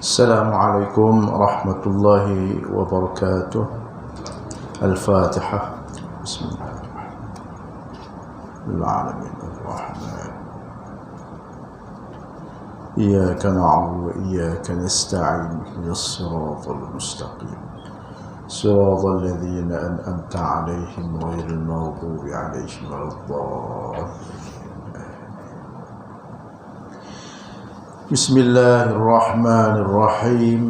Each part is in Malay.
السلام عليكم ورحمة الله وبركاته. الفاتحة. بسم الله العالمين الرحمن إياك نعبد وإياك نستعين اهدنا الصراط المستقيم صراط الذين أنعمت عليهم غير المغضوب عليهم ولا الضالين. بسم الله الرحمن الرحيم.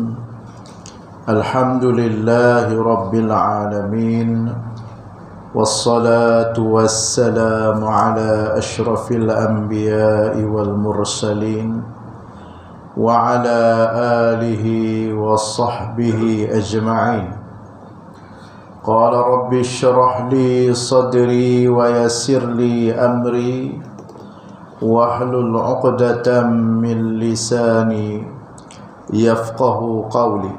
الحمد لله رب العالمين، والصلاة والسلام على أشرف الأنبياء والمرسلين وعلى آله وصحبه أجمعين. قال رب اشرح لي صدري ويسر لي أمري واحلل عقدة من لساني يفقه قولي.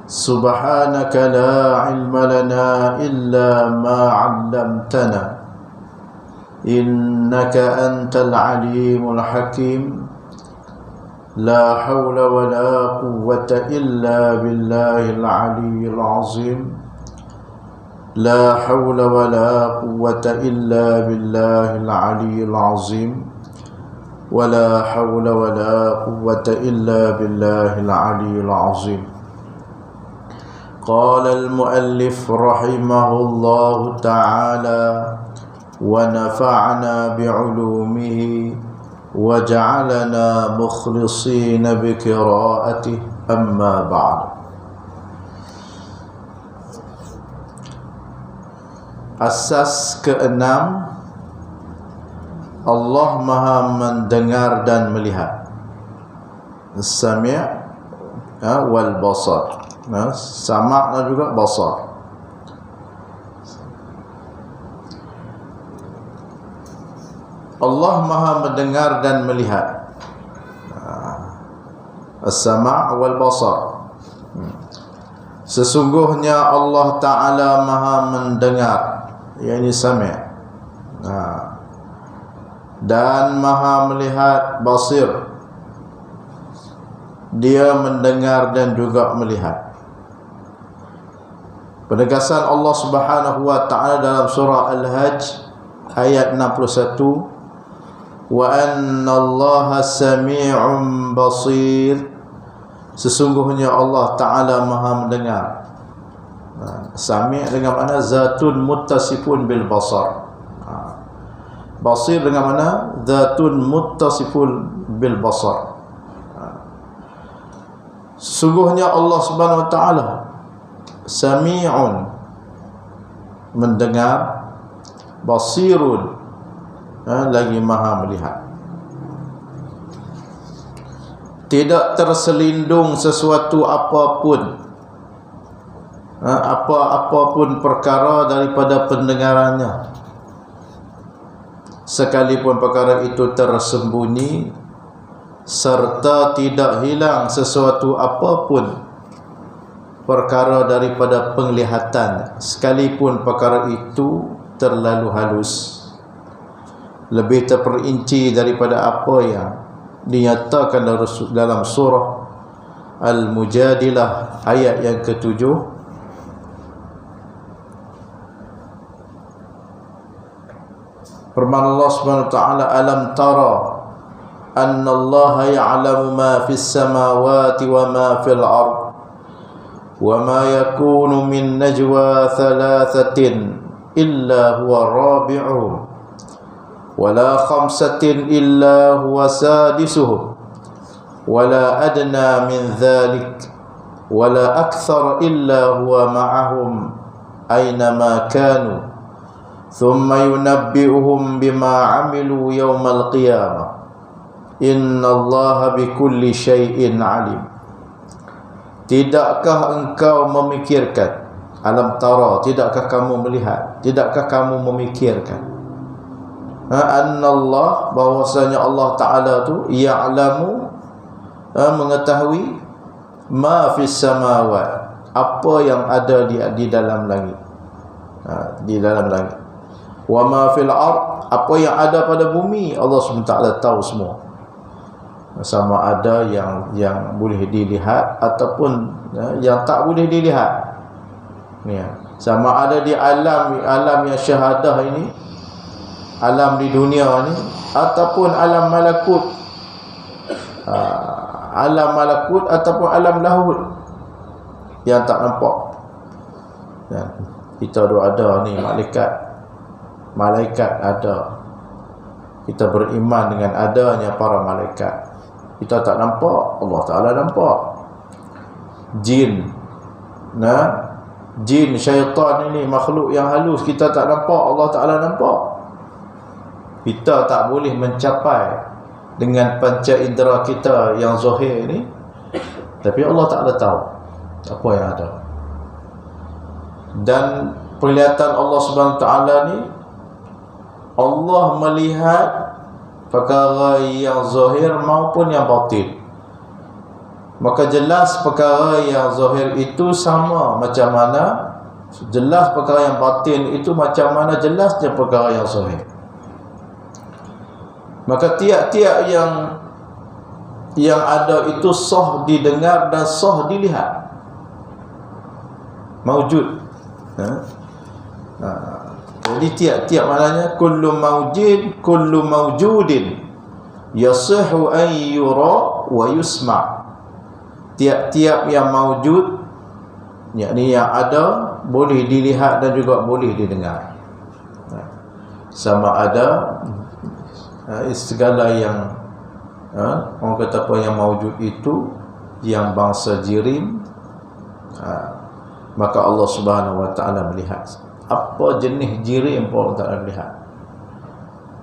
سبحانك لا علم لنا إلا ما علمتنا إنك أنت العليم الحكيم. لا حول ولا قوة إلا بالله العلي العظيم. لا حول ولا قوة إلا بالله العلي العظيم. ولا حول ولا قوة إلا بالله العلي العظيم. قال المؤلف رحمه الله تعالى ونفعنا بعلومه وجعلنا مخلصين بقراءته. أما بعد. Asas keenam, Allah Maha mendengar dan melihat. As-sami' wal basar. Sama' dan juga basar. Allah Maha mendengar dan melihat. As-sama' wal basar. Sesungguhnya Allah Ta'ala Maha mendengar, yakni sami', dan Maha melihat, basir. Dia mendengar dan juga melihat. Penegasan Allah Subhanahu wa Ta'ala dalam surah Al-Hajj ayat 61, wa anna Allaha sami'un basir. Sesungguhnya Allah Ta'ala Maha mendengar. Sami' dengan mana zatun muttasifun bil basar. Basir dengan mana zatun muttasifun bil basar. Sesungguhnya Allah Subhanahu wa Ta'ala sami'un, mendengar, basirun, lagi Maha melihat. Tidak terselindung sesuatu apapun, apa-apapun perkara daripada pendengarannya, sekalipun perkara itu tersembunyi, serta tidak hilang sesuatu apapun perkara daripada penglihatan, sekalipun perkara itu terlalu halus, lebih terperinci daripada apa yang dinyatakan dalam surah Al-Mujadilah ayat yang ke-7. Firman Allah Subhanahu wa Ta'ala, alam tara anna Allah ya'lamu ma fis samawati wa ma fil ard wa ma yakunu min najwa thalathatin illa huwa rabi'uhum ولا خمسة إلا هو سادسهم ولا أدنى من ذلك ولا أكثر إلا هو معهم أينما كانوا ثم ينبئهم بما عملوا يوم القيامة إن الله بكل شيء عليم. Tidakkah engkau memikirkan, alam tara, tidakkah kamu melihat, tidakkah kamu memikirkan, anna Allah, bahwasanya Allah Ta'ala tu ya'lamu, mengetahui, ma fis samawat, apa yang ada di dalam langit, di dalam langit, wa ma fil ard, apa yang ada pada bumi, Allah SWT tahu semua. sama ada yang boleh dilihat ataupun yang tak boleh dilihat. Ya. Sama ada di alam yang syahadah ini, alam di dunia ni, ataupun alam malakut, ataupun alam lahut yang tak nampak. Ya. Kita ada ni malaikat ada. Kita beriman dengan adanya para malaikat. Kita tak nampak, Allah Ta'ala nampak. Jin, jin, syaitan ini makhluk yang halus, kita tak nampak, Allah Ta'ala nampak. Kita tak boleh mencapai dengan panca indera kita yang zahir ini, tapi Allah Ta'ala tahu apa yang ada. Dan penglihatan Allah Subhanahu Wa Ta'ala ni, Allah melihat perkara yang zahir maupun yang batin. Maka jelas perkara yang zahir itu sama macam mana jelas perkara yang batin itu, macam mana jelasnya perkara yang zahir. Maka tiap-tiap yang ada itu sah didengar dan sah dilihat, maujud. Jadi tiap-tiap maknanya kullu mawjudin yasihu an yura wa yusma'. Tiap-tiap yang maujud, yakni yang ada, boleh dilihat dan juga boleh didengar. Sama ada segala yang orang kata apa yang maujud itu, yang bangsa jirim, maka Allah Subhanahu Wa Ta'ala melihat. Apa jenis jirim pun Allah Ta'ala melihat.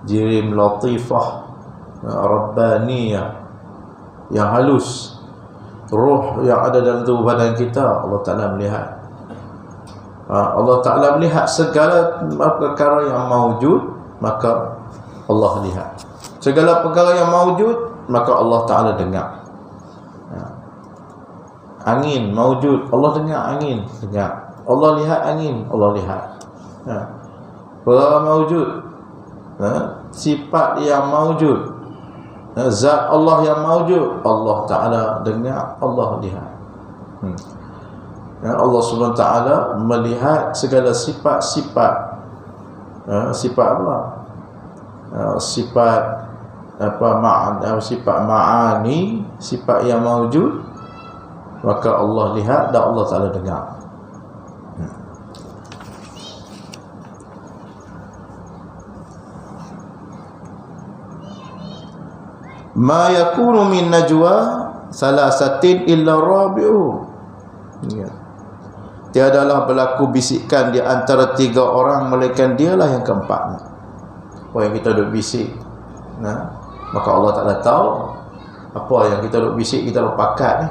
Jirim latifah, rabbaniyah, yang halus, roh yang ada dalam tubuh badan kita, Allah Ta'ala melihat. Allah Ta'ala melihat segala perkara yang maujud, maka Allah lihat. Segala perkara yang maujud, maka Allah Ta'ala dengar. Angin maujud, Allah dengar angin, dengar. Allah lihat angin, Allah lihat. Perkara maujud, sifat yang maujud, zat Allah yang maujud, Allah Ta'ala dengar, Allah lihat. Allah Subhanahu Wa Ta'ala melihat segala sifat-sifat. Sifat apa? Sifat ma'ani, sifat yang maujud, maka Allah lihat dan Allah Ta'ala dengar. Ma yakunu min najwa salasatin illa rabi'u. Tiadalah berlaku bisikan di antara 3 orang melainkan dialah yang keempatnya. Apa yang kita duk bisik, maka Allah Ta'ala tahu. Apa yang kita duk bisik, kita duk pakat ni,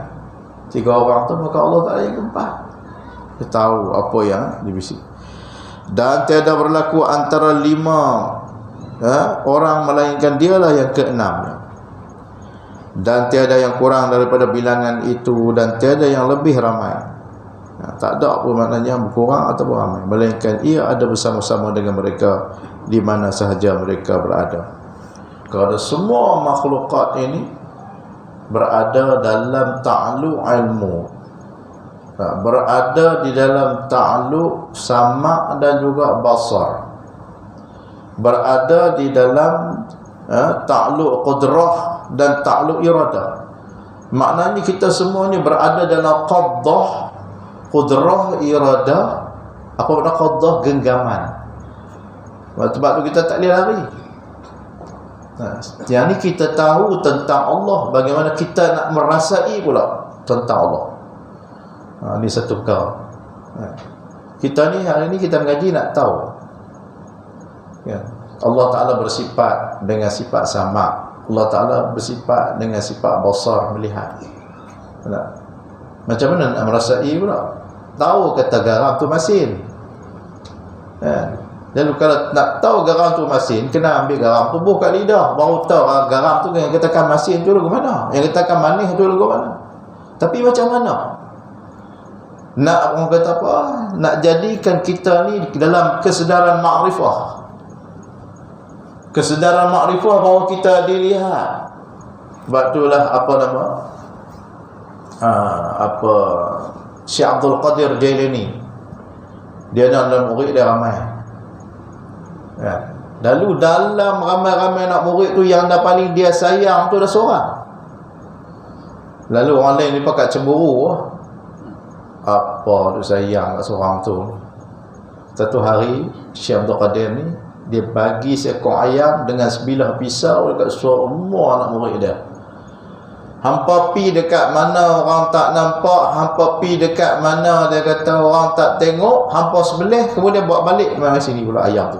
3 orang tu, maka Allah Ta'ala yang keempat. Dia tahu apa yang dibisik. Dan tiada berlaku antara 5 orang melainkan dialah yang keenamnya. Dan tiada yang kurang daripada bilangan itu, dan tiada yang lebih ramai. Tak ada apa maknanya berkurang atau ramai, melainkan ia ada bersama-sama dengan mereka di mana sahaja mereka berada. Kerana semua makhlukat ini berada dalam ta'alluq ilmu, berada di dalam ta'alluq sama' dan juga basar, berada di dalam ta'alluq qudrah dan ta'alluq iradah. Maknanya kita semua ni berada dalam qabdah, qudrah, iradah. Apa makna qabdah? Genggaman. Sebab tu kita tak boleh lari. Yang ni kita tahu tentang Allah, bagaimana kita nak merasai pula tentang Allah. Ini satu perkara. Kita ni hari ni kita mengaji nak tahu, Allah Ta'ala bersifat dengan sifat sama'. Allah Ta'ala bersifat dengan sifat basar, melihat. Macam mana nak merasai pula? Tahu kata garam tu masin. Jadi kalau nak tahu garam tu masin, kena ambil garam tu buh kat lidah, baru tahu garam tu yang katakan masin tu lagu mana, yang katakan manis tu lagu mana. Tapi macam mana nak, orang kata apa, nak jadikan kita ni dalam kesedaran ma'rifah. Kesedaran makrifah bahawa kita dilihat. Sebab itulah apa nama Syekh Abdul Qadir Jailani, dia dalam murid dia ramai ya. Lalu dalam ramai-ramai nak murid tu, yang dah paling dia sayang tu dah seorang. Lalu orang lain ni pakat cemburu, apa tu sayang kat seorang tu. Satu hari Syekh Abdul Qadir ni, dia bagi seekor ayam dengan sebilah pisau dekat semua anak murid dia. Hampa pi dekat mana orang tak nampak, hampa pi dekat mana dia kata orang tak tengok, hampa sembelih, kemudian bawa balik mai sini pula ayam tu.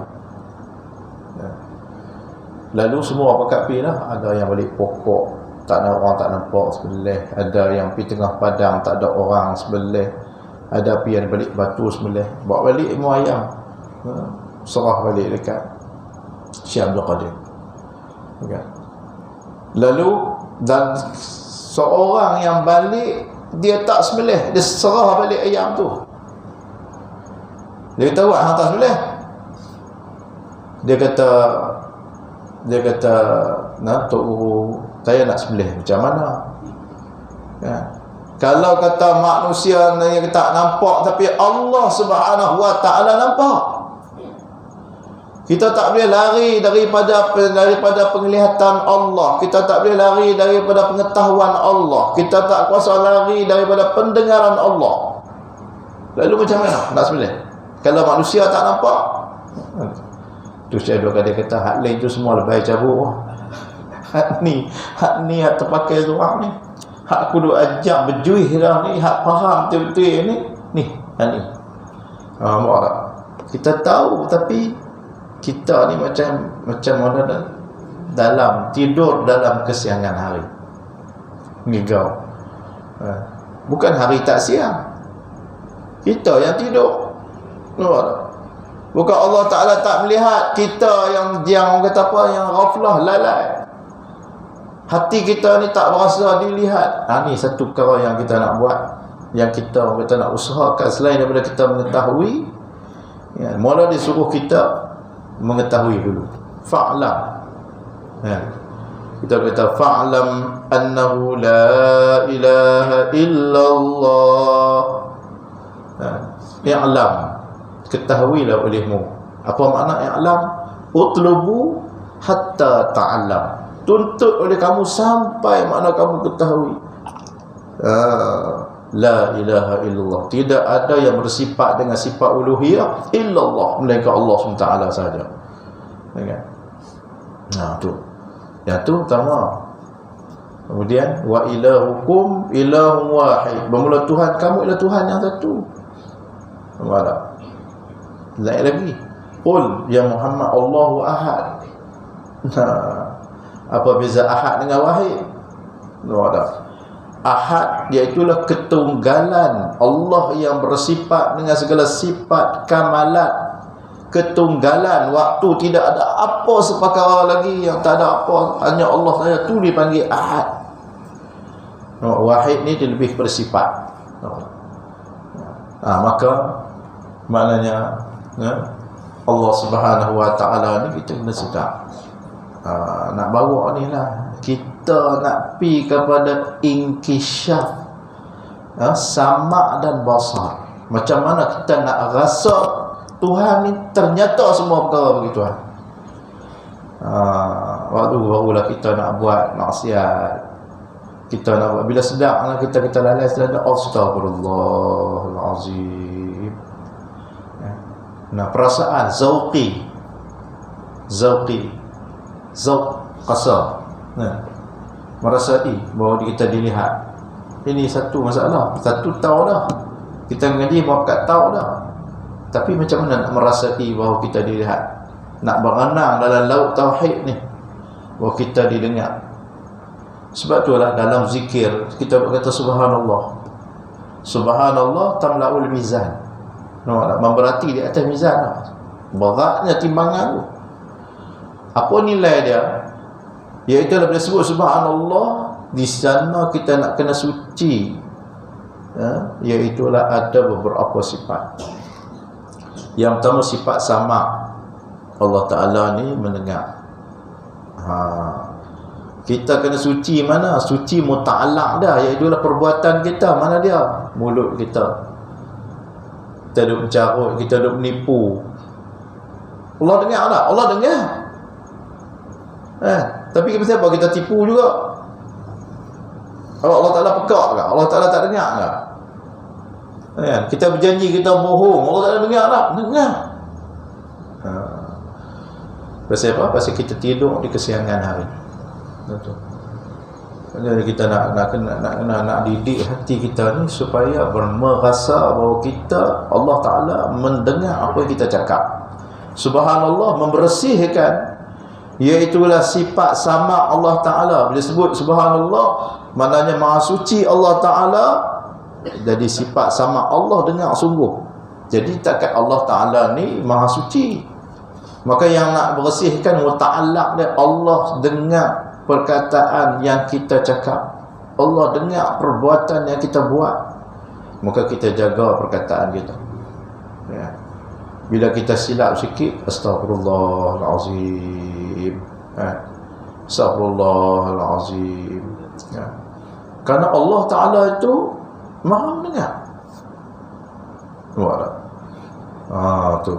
Lalu semua pakat pi lah. Ada yang balik pokok, tak ada orang tak nampak, sembelih. Ada yang pi tengah padang, tak ada orang, sembelih. Ada pi yang balik batu, sembelih. Bawa balik semua ayam, serah balik dekat Syekh Abdul Qadir. Okay. Lalu dan seorang yang balik, dia tak sembelih, dia serah balik ayam tu. Dia kata, "Awak hang tak sembelih?" Dia kata, "Nak Tok Guru, saya nak sembelih." Macam mana? Ya. Kalau kata manusia yang tak nampak, tapi Allah Subhanahu Wa Taala nampak. Kita tak boleh lari daripada penglihatan Allah. Kita tak boleh lari daripada pengetahuan Allah. Kita tak kuasa lari daripada pendengaran Allah. Lalu macam mana nak sembelih kalau manusia tak nampak? Tu saya dua kali kata, hak lain tu semua lebih cabut. Hak ni hak terpakai seorang ni. Hak kudu ajak berjuih dah ni, hak faham betul-betul ni. Hak ni. Nampak tak? Kita tahu, tapi kita ni macam mana dalam tidur dalam kesiangan hari. Ngigau. Bukan hari tak siang, kita yang tidur. Nampak tak? Bukan Allah Ta'ala tak melihat kita yang orang kata apa, yang ghaflah, lalai. Hati kita ni tak berasa dilihat. Ni satu perkara yang kita nak buat, yang kita nak usahakan selain daripada kita mengetahui. Ya, mula disuruh kita mengetahui dulu. Fa'lam. Ya. Kita kata fa'lam annahu la ilaha illallah. I'lam. Ketahuilah olehmu. Apa makna i'lam? Utlubu hatta ta'allam. Tuntut oleh kamu sampai makna kamu ketahui. La ilaha illallah. Tidak ada yang bersifat dengan sifat uluhiyah illallah, melainkan Allah SWT sahaja. Kan? Tu. Yang tu pertama. Kemudian wa ilahukum ilahun wahid. Bermula Tuhan kamu ialah Tuhan yang satu. Nampak tak? Lain lagi. Qul ya Muhammad Allahu ahad. Apa beza ahad dengan wahid? Nampak tak? Ahad iaitulah ketunggalan Allah yang bersifat dengan segala sifat kamalat. Ketunggalan, waktu tidak ada apa seperkara lagi, yang tak ada apa, hanya Allah saja, tu dipanggil ahad. Wahid ni dia lebih bersifat. Maka maknanya Allah Subhanahu Wa Taala ni kita kena sedar. Nak bawa ni lah, kita nak pi kepada inkishaf, sama' dan basar. Macam mana kita nak rasa Tuhan ni ternyata semua perkara bagi Tuhan. Waktu barulah kita nak buat maksiat, kita nak buat, bila sedar lah kita lalai, sedar astagfirullahalazim. Nah, perasaan zauqi, zauq qasar. Merasai bahawa kita dilihat. Ini satu masalah. Satu tahu dah, kita mengaji bahawa kat tahu dah. Tapi macam mana nak merasai bahawa kita dilihat, nak berenang dalam laut tauhid ni, bahawa kita didengar. Sebab itulah dalam zikir kita berkata subhanallah. Subhanallah tamla'ul mizan. Memberati di atas mizan lah. Beratnya timbangan tu. Apa nilai dia? Iaitu bila sebut subhanallah, di sana kita nak kena suci. Iaitulah ada beberapa sifat. Yang pertama sifat sama. Allah Ta'ala ni mendengar. Kita kena suci mana? Suci muta'allaq dah, iaitu perbuatan kita. Mana dia? Mulut kita. Kita duk mencarut, kita duk menipu. Allah dengar tak? Allah dengar. Tapi kenapa kita tipu juga? Allah Ta'ala pekak tak? Allah Ta'ala tak dengar tak? Kita berjanji kita bohong, Allah Ta'ala dengar tak? Dengar. Pasal apa? Pasal kita tidur di kesiangan hari. Betul. Jadi kita nak didik hati kita ni supaya merasa bahawa kita, Allah Ta'ala mendengar apa yang kita cakap. Subhanallah, membersihkan, iaitulah sifat sama Allah Ta'ala. Bila sebut subhanallah, maknanya maha suci Allah Ta'ala. Jadi sifat sama Allah dengar sungguh. Jadi takat Allah Ta'ala ni maha suci. Maka yang nak bersihkan muta'allaq dia, Allah dengar perkataan yang kita cakap, Allah dengar perbuatan yang kita buat. Maka kita jaga perkataan kita. Bila kita silap sikit, Astaghfirullahalazim, Astaghfirullahalazim. Karena Allah Ta'ala itu maha mendengar. Tu.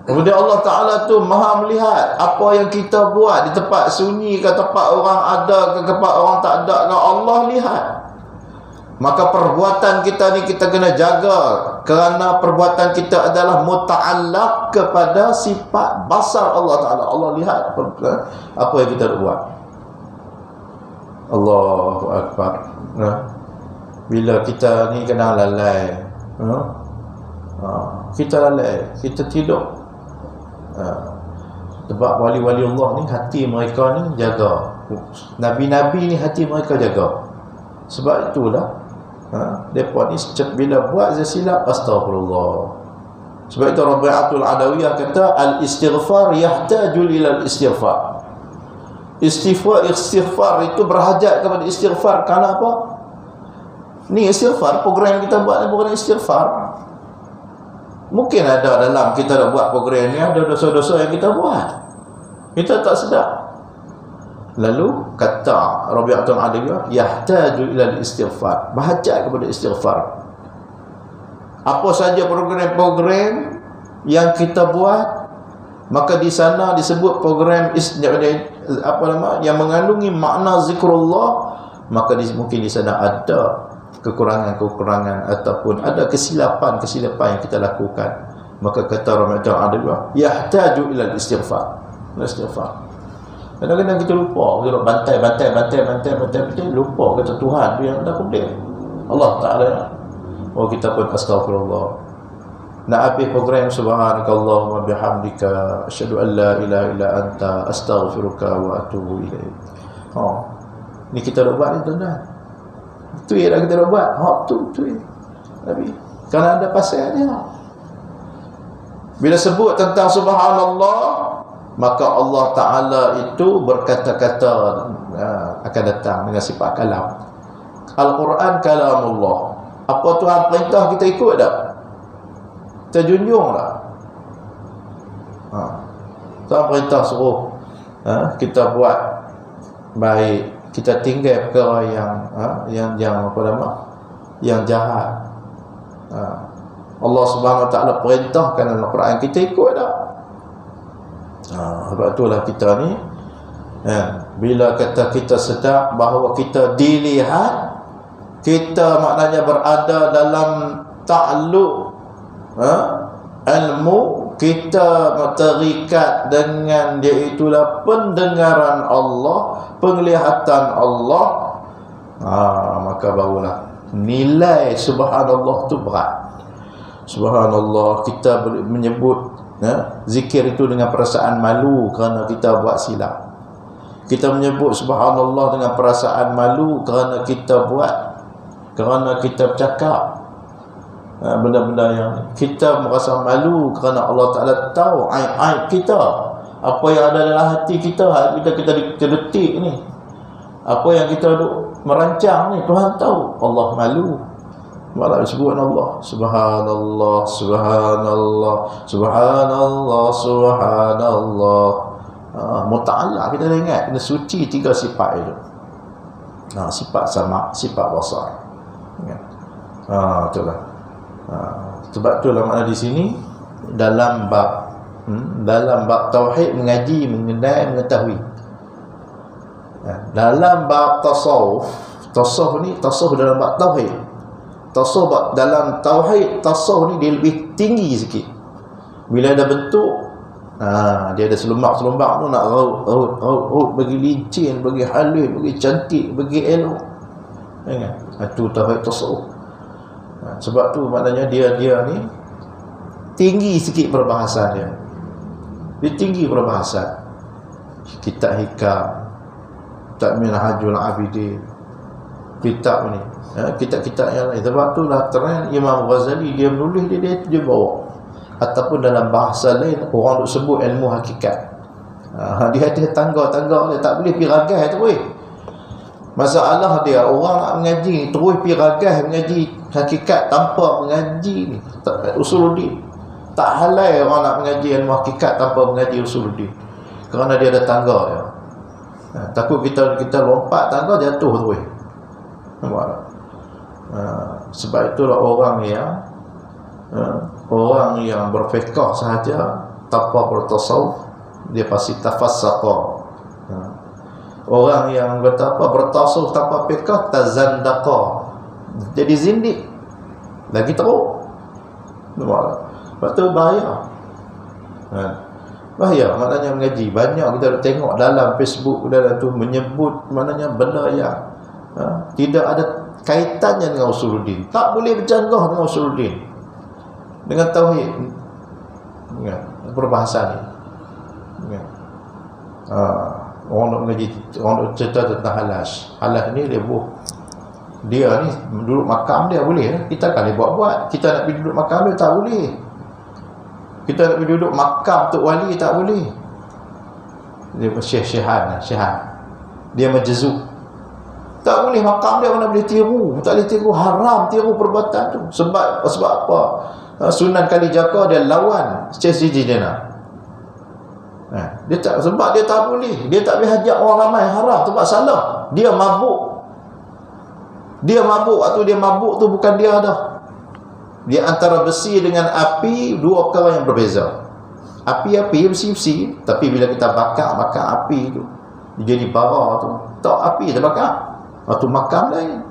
Kemudian Allah Ta'ala tu maha melihat apa yang kita buat di tempat sunyi ke tempat orang ada ke tempat orang tak ada ke, Allah lihat. Maka perbuatan kita ni kita kena jaga, kerana perbuatan kita adalah muta'allaq kepada sifat basar Allah Ta'ala. Allah lihat apa yang kita buat. Allahu Akbar. Bila kita ni kena lalai, kita lalai, kita tidur. Sebab wali-wali Allah ni hati mereka ni jaga. Nabi-nabi ni hati mereka jaga. Sebab itulah mereka ni bila buat silap, astagfirullah. Sebab itu Rabi'atul Adawiyah kata, al-istighfar yahtaju ila al-istighfar. Istighfar itu berhajat kepada istighfar. Kerana apa? Ni istighfar, program kita buat ni program istighfar. Mungkin ada dalam kita dah buat program ni, ada dosa-dosa yang kita buat, kita tak sedar. Lalu kata Rabi'atul Adawiyah, yahtaju ila al-istighfar, berhajat kepada istighfar. Apa saja program-program yang kita buat, maka di sana disebut program yang mengandungi makna zikrullah, maka mungkin di sana ada kekurangan-kekurangan ataupun ada kesilapan yang kita lakukan. Maka kata Rabi'atul Adawiyah, yahtaju ila al-istighfar. Kadang-kadang kita lupa, kita bantai, lupa kata Tuhan yang dah kumpul Allah Ta'ala. Oh, kita pun astagfirullah. Nak habis program subhanakallahumma bihamdika asyhadu an la ilaha illa anta astaghfiruka wa atubu ilaik. Ni kita dah buat ni tuan-tuan. Tu yang kita dah buat. Tu Nabi. Kerana ada pasal dia. Bila sebut tentang subhanallah, maka Allah Ta'ala itu berkata-kata akan datang dengan sifat kalam. Al-Quran kalamullah. Apa Tuhan perintah kita ikut tak? Kita junjung tak? Tuhan perintah suruh kita buat baik, kita tinggal perkara yang apa nama, yang jahat. Allah Subhanahu Wa Taala perintahkan dalam Al-Quran, kita ikut tak? Sebab itulah kita ni bila kata kita sedar bahawa kita dilihat, kita maknanya berada dalam ta'alluq ilmu, kita terikat dengan dia, itulah pendengaran Allah, penglihatan Allah. Maka barulah nilai subhanallah tu berat. Subhanallah, kita menyebut zikir itu dengan perasaan malu kerana kita buat silap. Kita menyebut subhanallah dengan perasaan malu kerana kita bercakap benda-benda yang kita merasa malu kerana Allah Ta'ala tahu aib-aib kita, apa yang ada dalam hati kita, kita detik ni, apa yang kita merancang ni, Tuhan tahu. Allah malu. Malah subhanallah, subhanallah, subhanallah, subhanallah, subhanallah. Muta'ala, kita dah ingat, kena suci 3 sifat itu. Sifat sama, sifat basar. Itulah. Sebab itulah makna di sini dalam bab tauhid mengaji, mengenal, mengetahui. Dalam bab tasawuf ni tasawuf dalam bab tauhid. Tasawuf dalam tauhid, tasawuf ni dia lebih tinggi sikit. Bila ada bentuk, dia ada selumbak-selumbak tu nak raut bagi licin, bagi halus, bagi cantik, bagi elok. Itu tauhid tasawuf. Sebab tu maknanya dia ni tinggi sikit perbahasan dia. Dia tinggi perbahasan. Kitab Hikam, Kitab Minhajul Abidin, kitab ni, kitab-kitab yang lain. Sebab tu lah trend Imam Ghazali dia menulis, dia bawa. Ataupun dalam bahasa lain orang duk sebut ilmu hakikat. Dia ada tangga-tangga, dia tak boleh pergi ragas tu weh. Masalah dia orang nak mengaji terus pergi ragas mengaji hakikat tanpa mengaji ni usuluddin. Tak halal orang nak mengaji ilmu hakikat tanpa mengaji usuluddin. Kerana dia ada tangga dia. Takut kita lompat tangga jatuh tu weh. Nampak? Sebab itulah orang yang berfiqh sahaja tanpa bertasawuf dia pasti tafassaqa. Orang yang bertasawuf tanpa fiqh tazandaqa, jadi zindik, lagi teruk. Nampak? Lepas tu bahaya. Bahaya maknanya mengaji. Banyak kita tengok dalam Facebook dalam tu menyebut maknanya benda yang tidak ada kaitannya dengan usuluddin. Tak boleh bercanggah dengan usuluddin, dengan tauhid, dengan perbahasan ni. Orang nak mengaji, orang nak cerita tentang halas. Halas ni dia ni duduk makam dia boleh. Kita kan dia buat-buat. Kita nak pergi duduk makam dia tak boleh. Kita nak pergi duduk makam Tok Wali tak boleh. Dia syekh-syekhan. Dia majzub. Tak boleh makam dia, mana boleh tiru. Tak boleh tiru, haram tiru perbuatan tu. Sebab apa? Sunan Kalijaga dia lawan Syekh Siti Jenar. Dia tak, sebab dia tak boleh. Dia tak boleh hajak orang ramai, haram. Sebab salah. Dia mabuk. Waktu dia mabuk tu bukan dia dah. Dia antara besi dengan api, dua perkara yang berbeza. Api, besi. Tapi bila kita bakar api tu, dia jadi bara tu. Tak api dia bakar. Waktu makam lain.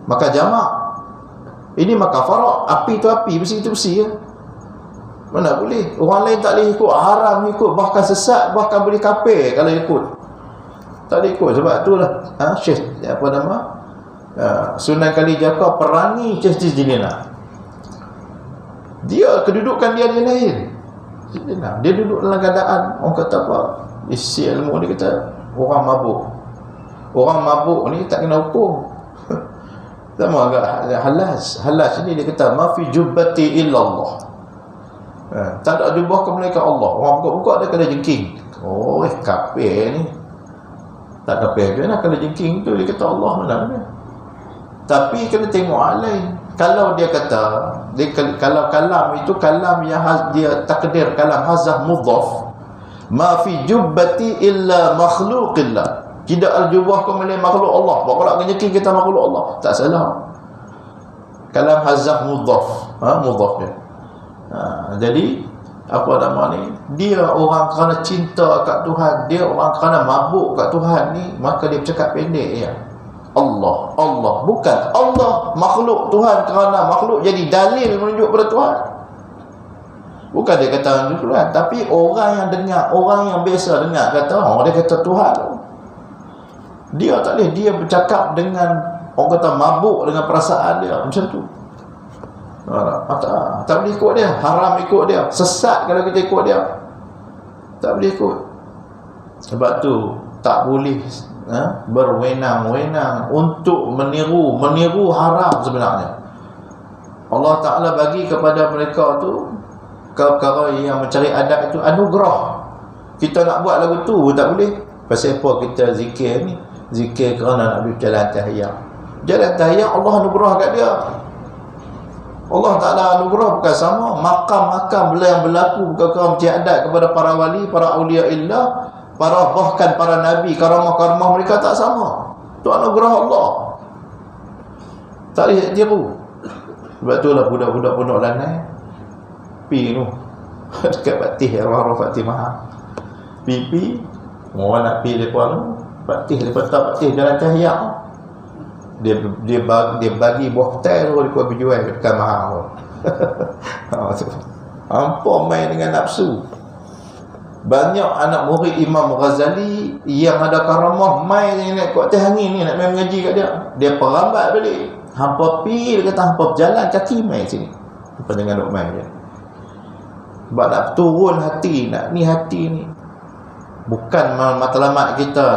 Maka jamak. Ini maka farak. Api tu api, besi tu besi. Mana boleh. Orang lain tak boleh ikut. Haram ikut. Bahkan sesat. Bahkan boleh kafir kalau ikut. Tak boleh ikut. Sebab itulah Syekh Sunan Kalijaga perangi Syekh Siti Jenar. Dia kedudukan dia lain. Dia duduk dalam keadaan orang kata apa? Isi ilmu dia kata orang mabuk. Orang mabuk ni tak kena hukum. Sama agak halas ni dia kata ma fi jubbati illallah. Tak ada jubah ke malaikat Allah. Orang buka dia kena jengking. Kafir ni. Tak kafir dia nak kena jengking tu dia kata Allah mana dia. Tapi kena tengok hal lain. Kalau dia kata kalau kalam itu kalam yang dia takdir, kalam hazah mudhaf, ma fi jubbati illa makhluqillah. Tidak al-jubah ke malaikat makhluk Allah. Bahawa nak nyeking kita makhluk Allah. Tak salah. Kalam hazah mudhaf. Mudhaf dia. Jadi apa nama ni, dia orang kerana cinta kat Tuhan, dia orang kerana mabuk kat Tuhan ni, maka dia bercakap pendek ya. Allah bukan Allah makhluk, Tuhan kerana makhluk jadi dalil menunjuk pada Tuhan. Bukan dia kata Tuhan, tapi orang yang dengar, orang yang biasa dengar kata dia kata Tuhan. Dia tak boleh, dia bercakap dengan orang kata mabuk dengan perasaan dia macam tu. Tak boleh ikut dia. Haram ikut dia. Sesat kalau kita ikut dia. Tak boleh ikut. Sebab tu tak boleh berwenang-wenang untuk meniru haram sebenarnya. Allah Ta'ala bagi kepada mereka tu perkara yang mencari adab itu anugerah. Kita nak buat lagu tu tak boleh. Pasal apa kita zikir ni? Zikir kerana nak berjalan tahiyat. Jalan tahiyat Allah anugerah kat dia. Allah Ta'ala anugerah bukan sama. Makam-makam yang berlaku perkara mencari adab kepada para wali, para awliya illah, bahkan para nabi, karamah-karamah mereka tak sama. Itu anugerah Allah. Tak boleh tiru. Sebab tu lah budak-budak pondok lanai pi tu dekat Patih, arwah-arwah Fatimah pi orang nak pi depa tu Patih, depa tak Patih Jalan Tahiyah, dia bagi buah tel tu depa pergi jual dekat mahal tu. Hampa main dengan nafsu. Banyak anak murid Imam Ghazali yang ada karamah main naik kuat atas angin ni nak main mengaji kat dia perambat balik. Hampa pi, dia kata hampa berjalan kaki main sini. Hampa jangan duk main je. Sebab nak turun hati, nak ni hati ni. Bukan matlamat kita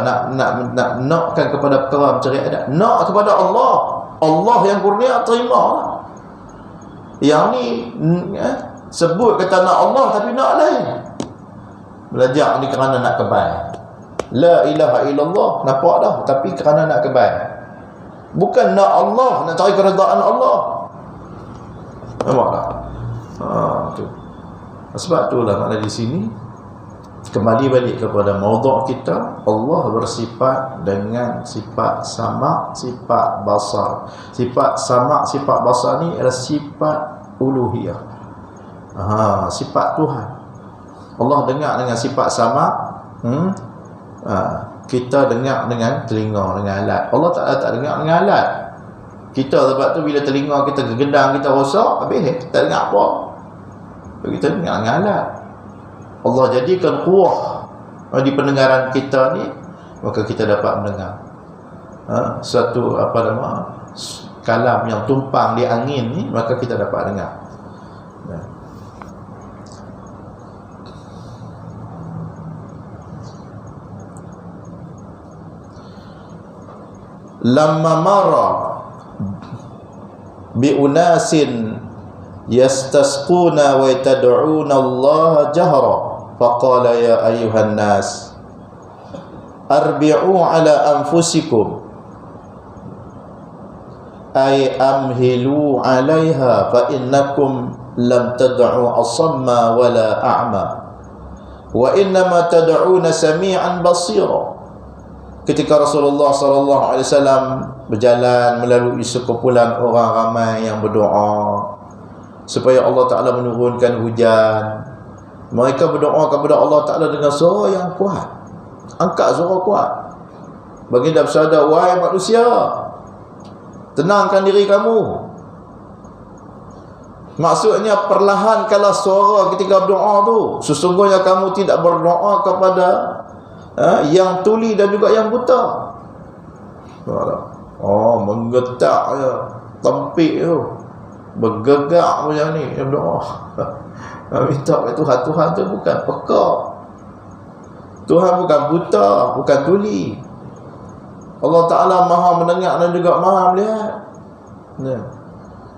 nakkan kepada perkara mencari adat. Nak kepada Allah. Allah yang kurnia terima lah. Yang ni sebut kata nak Allah tapi nak lain. Belajar ni kerana nak kebal. La ilaha illallah, nampak dah, tapi kerana nak kebal. Bukan nak Allah, nak cari keredaan Allah. Nampak tak? Tu. Sebab itulah makna di sini kembali balik kepada maudhu' kita. Allah bersifat dengan sifat sama, sifat basar. Sifat sama, sifat basar ni adalah sifat uluhiyah. Sifat Tuhan. Allah dengar dengan sifat sama. Kita dengar dengan telinga, dengan alat. Allah tak dengar dengan alat. Kita sebab tu bila telinga kita gegedang, kita rosak, habis tak dengar apa. Kita dengar dengan alat. Allah jadikan kuah di pendengaran kita ni, maka kita dapat mendengar suatu kalam yang tumpang di angin ni, maka kita dapat dengar. Lamma mara bi unasin yastasquna wa yatad'una Allah jahra faqala ya ayyuhan nas arbi'u ala anfusikum ay amhilu 'alaiha fa innakum lam tad'u asamma wala a'ma wa innama tad'una sami'an basira. Ketika Rasulullah SAW berjalan melalui sekumpulan orang ramai yang berdoa supaya Allah Ta'ala menurunkan hujan, mereka berdoa kepada Allah Ta'ala dengan suara yang kuat. Angkat suara kuat. Baginda bersabda, wahai manusia, tenangkan diri kamu. Maksudnya perlahankanlah suara ketika berdoa tu. Sesungguhnya kamu tidak berdoa kepada yang tuli dan juga yang buta. Menggetak je, tempik tu, bergegak macam ni yang berdoa. Minta ke Tuhan. Tuhan tu bukan pekak. Tuhan bukan buta, bukan tuli. Allah Ta'ala maha mendengar dan juga maha melihat.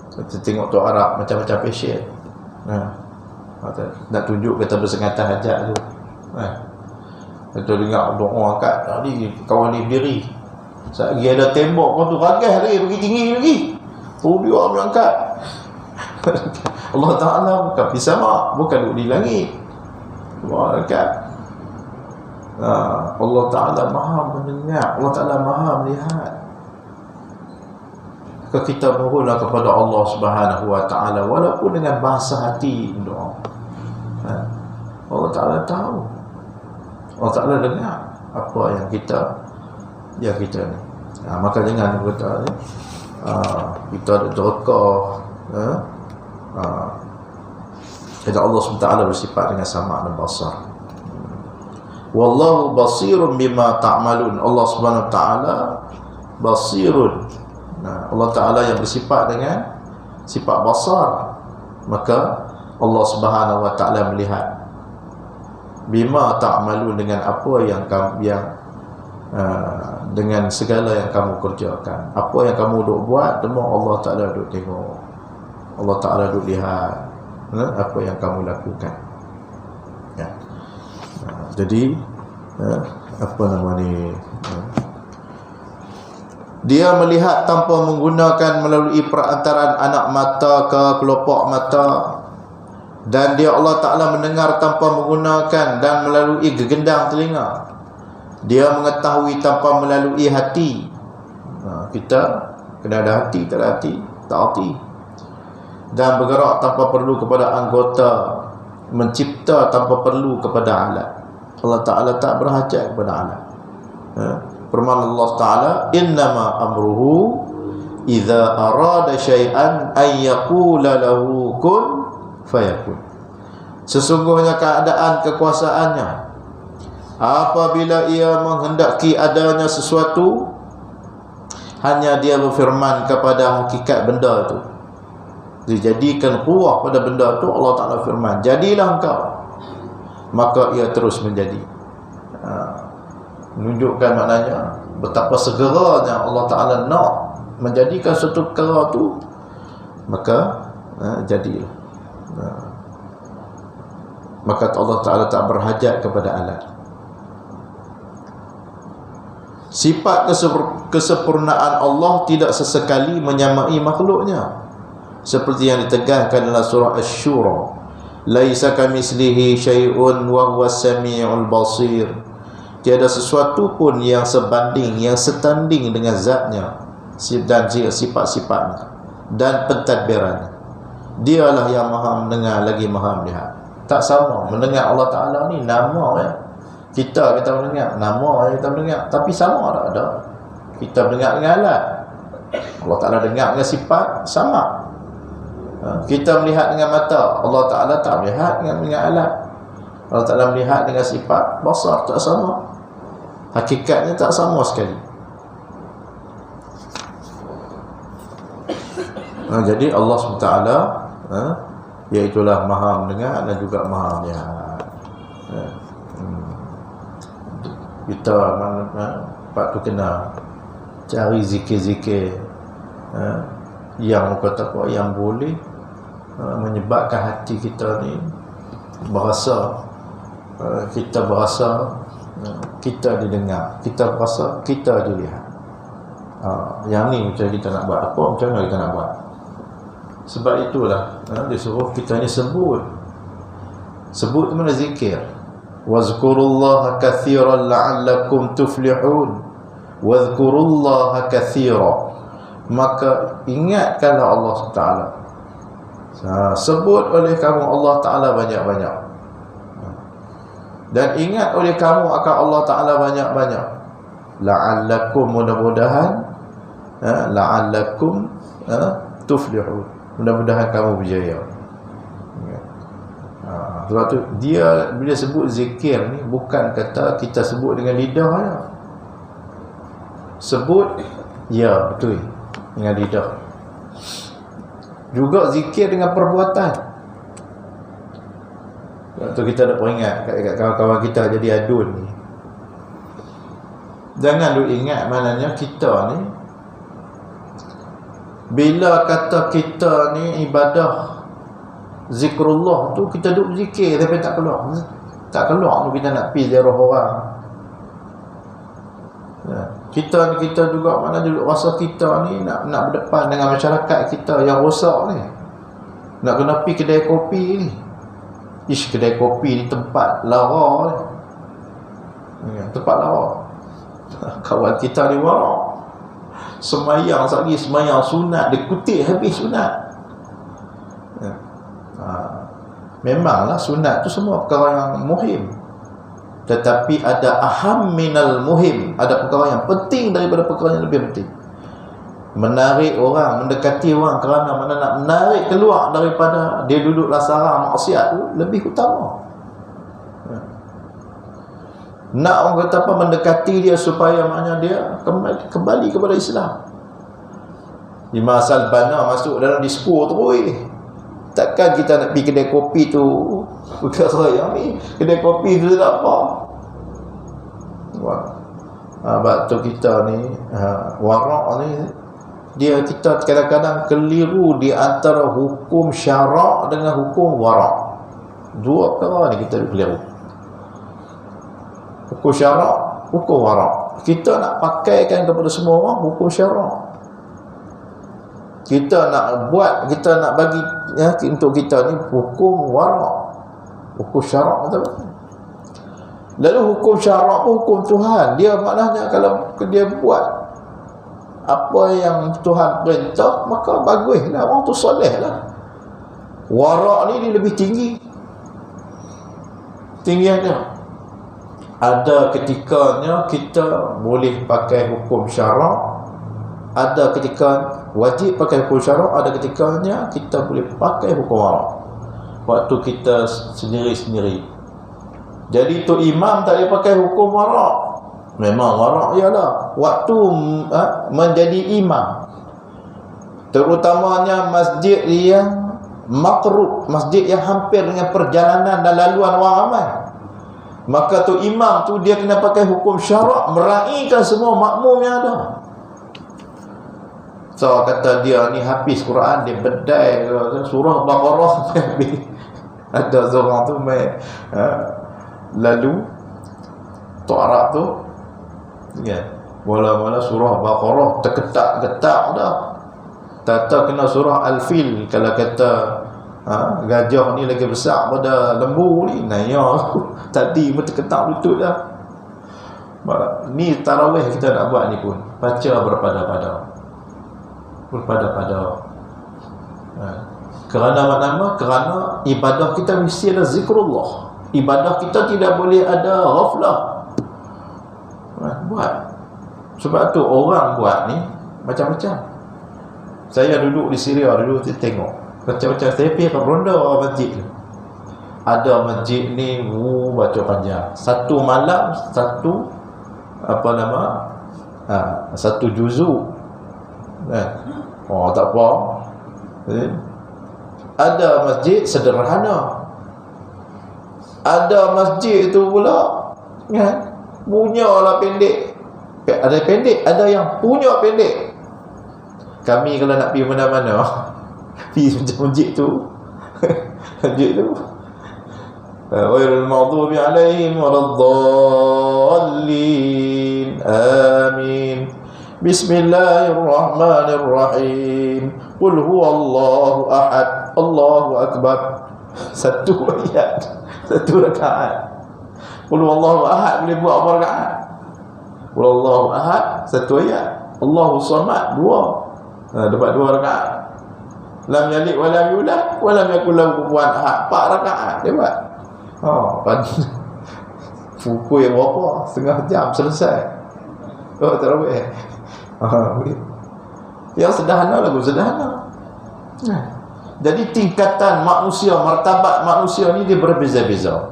Kita tengok tu Arab macam-macam passion. Nak tunjuk kata bersengatan hajat tu. Kita dengar doa angkat tadi, kawan ni berdiri. Saat lagi ada tembok pun tu ragas lagi, pergi tinggi lagi. Dia mengangkat. Allah Ta'ala bukan pisama, bukan duduk di langit. Allah angkat. Allah Ta'ala maha mendengar, Allah Ta'ala maha melihat. Kita mohonlah kepada Allah Subhanahu Wa Ta'ala walaupun dengan bahasa hati doa. Allah Ta'ala tahu, Allah Ta'ala dengar apa yang kita ni. Maka jangan kata kita terka. Jadi Allah SWT bersifat dengan sama dan basar. Wallahu basirun bima ta'malun. Allah Subhanahu Wa Ta'ala basirun. Allah Ta'ala yang bersifat dengan sifat basar, maka Allah Subhanahu Wa Ta'ala melihat bima ta'malun, dengan apa yang dengan segala yang kamu kerjakan. Apa yang kamu duk buat, semua Allah Ta'ala duk tengok. Allah Ta'ala duk lihat apa yang kamu lakukan. Jadi apa nama ni, dia melihat tanpa menggunakan melalui perantaraan anak mata ke kelopak mata, dan dia Allah Ta'ala mendengar tanpa menggunakan dan melalui gegendang telinga. Dia mengetahui tanpa melalui hati. Kita kena ada hati, tak ada hati, tak hati. Dan bergerak tanpa perlu kepada anggota, mencipta tanpa perlu kepada alat. Allah Ta'ala tak berhajat kepada alat. Firman Allah Ta'ala, innama amruhu idza arada syai'an an yaqula lahu kun fayakun. Sesungguhnya keadaan kekuasaannya, apabila ia menghendaki adanya sesuatu, hanya dia berfirman kepada hakikat benda itu, dijadikan kuah pada benda itu. Allah Ta'ala firman, jadilah engkau, maka ia terus menjadi. Menunjukkan maknanya betapa segeranya Allah Ta'ala nak menjadikan suatu perkara tu, maka jadilah. Maka Allah Ta'ala tak berhajat kepada alat. Sifat kesempurnaan Allah tidak sesekali menyamai makhluknya, seperti yang ditegaskan dalam surah Asy-Syura, laisa kamitslihi syai'un wa huwas samiul basir. Tiada sesuatu pun yang sebanding, yang setanding dengan zatnya dan sifat-sifatnya dan pentadbirannya. Dialah yang maha mendengar lagi maha melihat. Tak sama mendengar Allah Ta'ala ni nama ya. Kita mendengar nama kita mendengar, tapi sama tak ada. Kita mendengar dengan alat, Allah Ta'ala dengar dengan sifat sama. Kita melihat dengan mata, Allah Ta'ala tak melihat dengan alat. Allah Ta'ala melihat dengan sifat basar, tak sama. Hakikatnya tak sama sekali. Jadi Allah SWT iaitulah maha mendengar dan juga maha melihat. Kita tu kena cari zikir-zikir yang kata apa, yang boleh menyebabkan hati kita ni berasa, kita berasa kita didengar, kita berasa kita dilihat. Yang ni macam kita nak buat apa, macam mana kita nak buat. Sebab itulah dia suruh kita ni sebut tu mana zikir. Wazkurullaha katsiran la'allakum tuflihun. Wazkurullaha katsiran, maka ingatkanlah Allah Taala. Sebut oleh kamu Allah Taala banyak-banyak, dan ingat oleh kamu akan Allah Taala banyak-banyak. La'allakum, mudah-mudahan, la'allakum tuflihun, mudah-mudahan kamu berjaya. Sebab tu dia bila sebut zikir ni, bukan kata kita sebut dengan lidah ya. Sebut ya betul dengan lidah. Juga zikir dengan perbuatan. Sebab tu kita nak peringat kat kawan-kawan kita jadi adun ni, jangan duk ingat maknanya kita ni bila kata kita ni ibadah zikrullah tu, kita duk zikir tapi tak keluar tu kita nak pergi ziarah orang. Kita juga mana duduk rasa kita ni nak berdepan dengan masyarakat kita yang rosak ni, nak kena pergi kedai kopi ni. Kedai kopi ni tempat lara ni, tempat lara. Kawan kita ni warak semayang, sekali semayang sunat dia kutip habis sunat. Memanglah sunat tu semua perkara yang muhim, tetapi ada aham minal muhim, ada perkara yang penting daripada perkara yang lebih penting. Menarik orang, mendekati orang kerana mana nak menarik keluar daripada dia duduk lasarang maksiat tu lebih utama. Nak orang kata apa, mendekati dia supaya maknanya dia kembali kepada Islam. Di masa bana masuk dalam disko terus. Takkan kita nak pergi kedai kopi tu perkara yang ni, kedai kopi tu tak apa. Sebab tu kita ni warak ni, dia kita kadang-kadang keliru di antara hukum syarak dengan hukum warak. Dua perkara ni kita keliru. Hukum syarak, hukum warak. Kita nak pakaikan kepada semua orang hukum syarak. Kita nak buat, kita nak bagi untuk kita ni hukum warak, hukum syarak. Lalu hukum syarak pun hukum Tuhan. Dia maknanya kalau dia buat apa yang Tuhan perintah, maka baguslah, orang tu solehlah. Warak ni dia lebih tinggi. Tingginya. Ada ketikanya kita boleh pakai hukum syarak, ada ketika wajib pakai hukum syarak, ada ketikanya kita boleh pakai hukum warak waktu kita sendiri-sendiri. Jadi tu imam tak boleh pakai hukum warak. Memang warak ialah waktu menjadi imam, terutamanya masjid yang makrub, masjid yang hampir dengan perjalanan dan laluan orang ramai, maka tu imam tu dia kena pakai hukum syarak, meraihkan semua makmum yang ada. So kata dia ni hafiz Quran, dia bedai surah Baqarah. Ada seorang tu main lalu Tuarak tu ya, mula-mula surah Baqarah terketak-ketak dah. Tak kena surah Al-Fil. Kalau kata gajah ni lagi besar pada lembu ni, naya tadi pun terketak lutut dah. Ni tarawih kita nak buat ni pun baca berpada-pada. Kerana mana? Kerana ibadah kita mesti ada zikrullah. Ibadah kita tidak boleh ada ghaflah. Buat. Sebab tu orang buat ni macam-macam. Saya duduk di Syria dulu, saya tengok macam-macam. Saya pergi ke ronda masjid tu. Ada masjid ni baca panjang. Satu malam satu satu juzuk. Tak apa. Ada masjid sederhana. Ada masjid tu pula punya lah pendek. Ada pendek, ada yang punya pendek. Kami kalau nak pergi mana-mana pergi macam masjid tu. Masjid tu ghairil maghdubi alaihim waladdallin. Amin. Bismillahirrahmanirrahim. Qul huwallahu ahad, Allahu akbar. Satu ayat, satu rakaat. Qul huwallahu ahad boleh buat berapa rakaat? Qul huwallahu ahad satu ayat. Allahu samad dua. Dapat dua rakaat. Lam yalid wa lam yulad wa lam yakul lahu kufuwan ahad. 4 rakaat dia buat. Pukul yang berapa? Setengah jam selesai. Tarawih. Yang sederhana lagu sederhana. Jadi tingkatan manusia, martabat manusia ni dia berbeza-beza.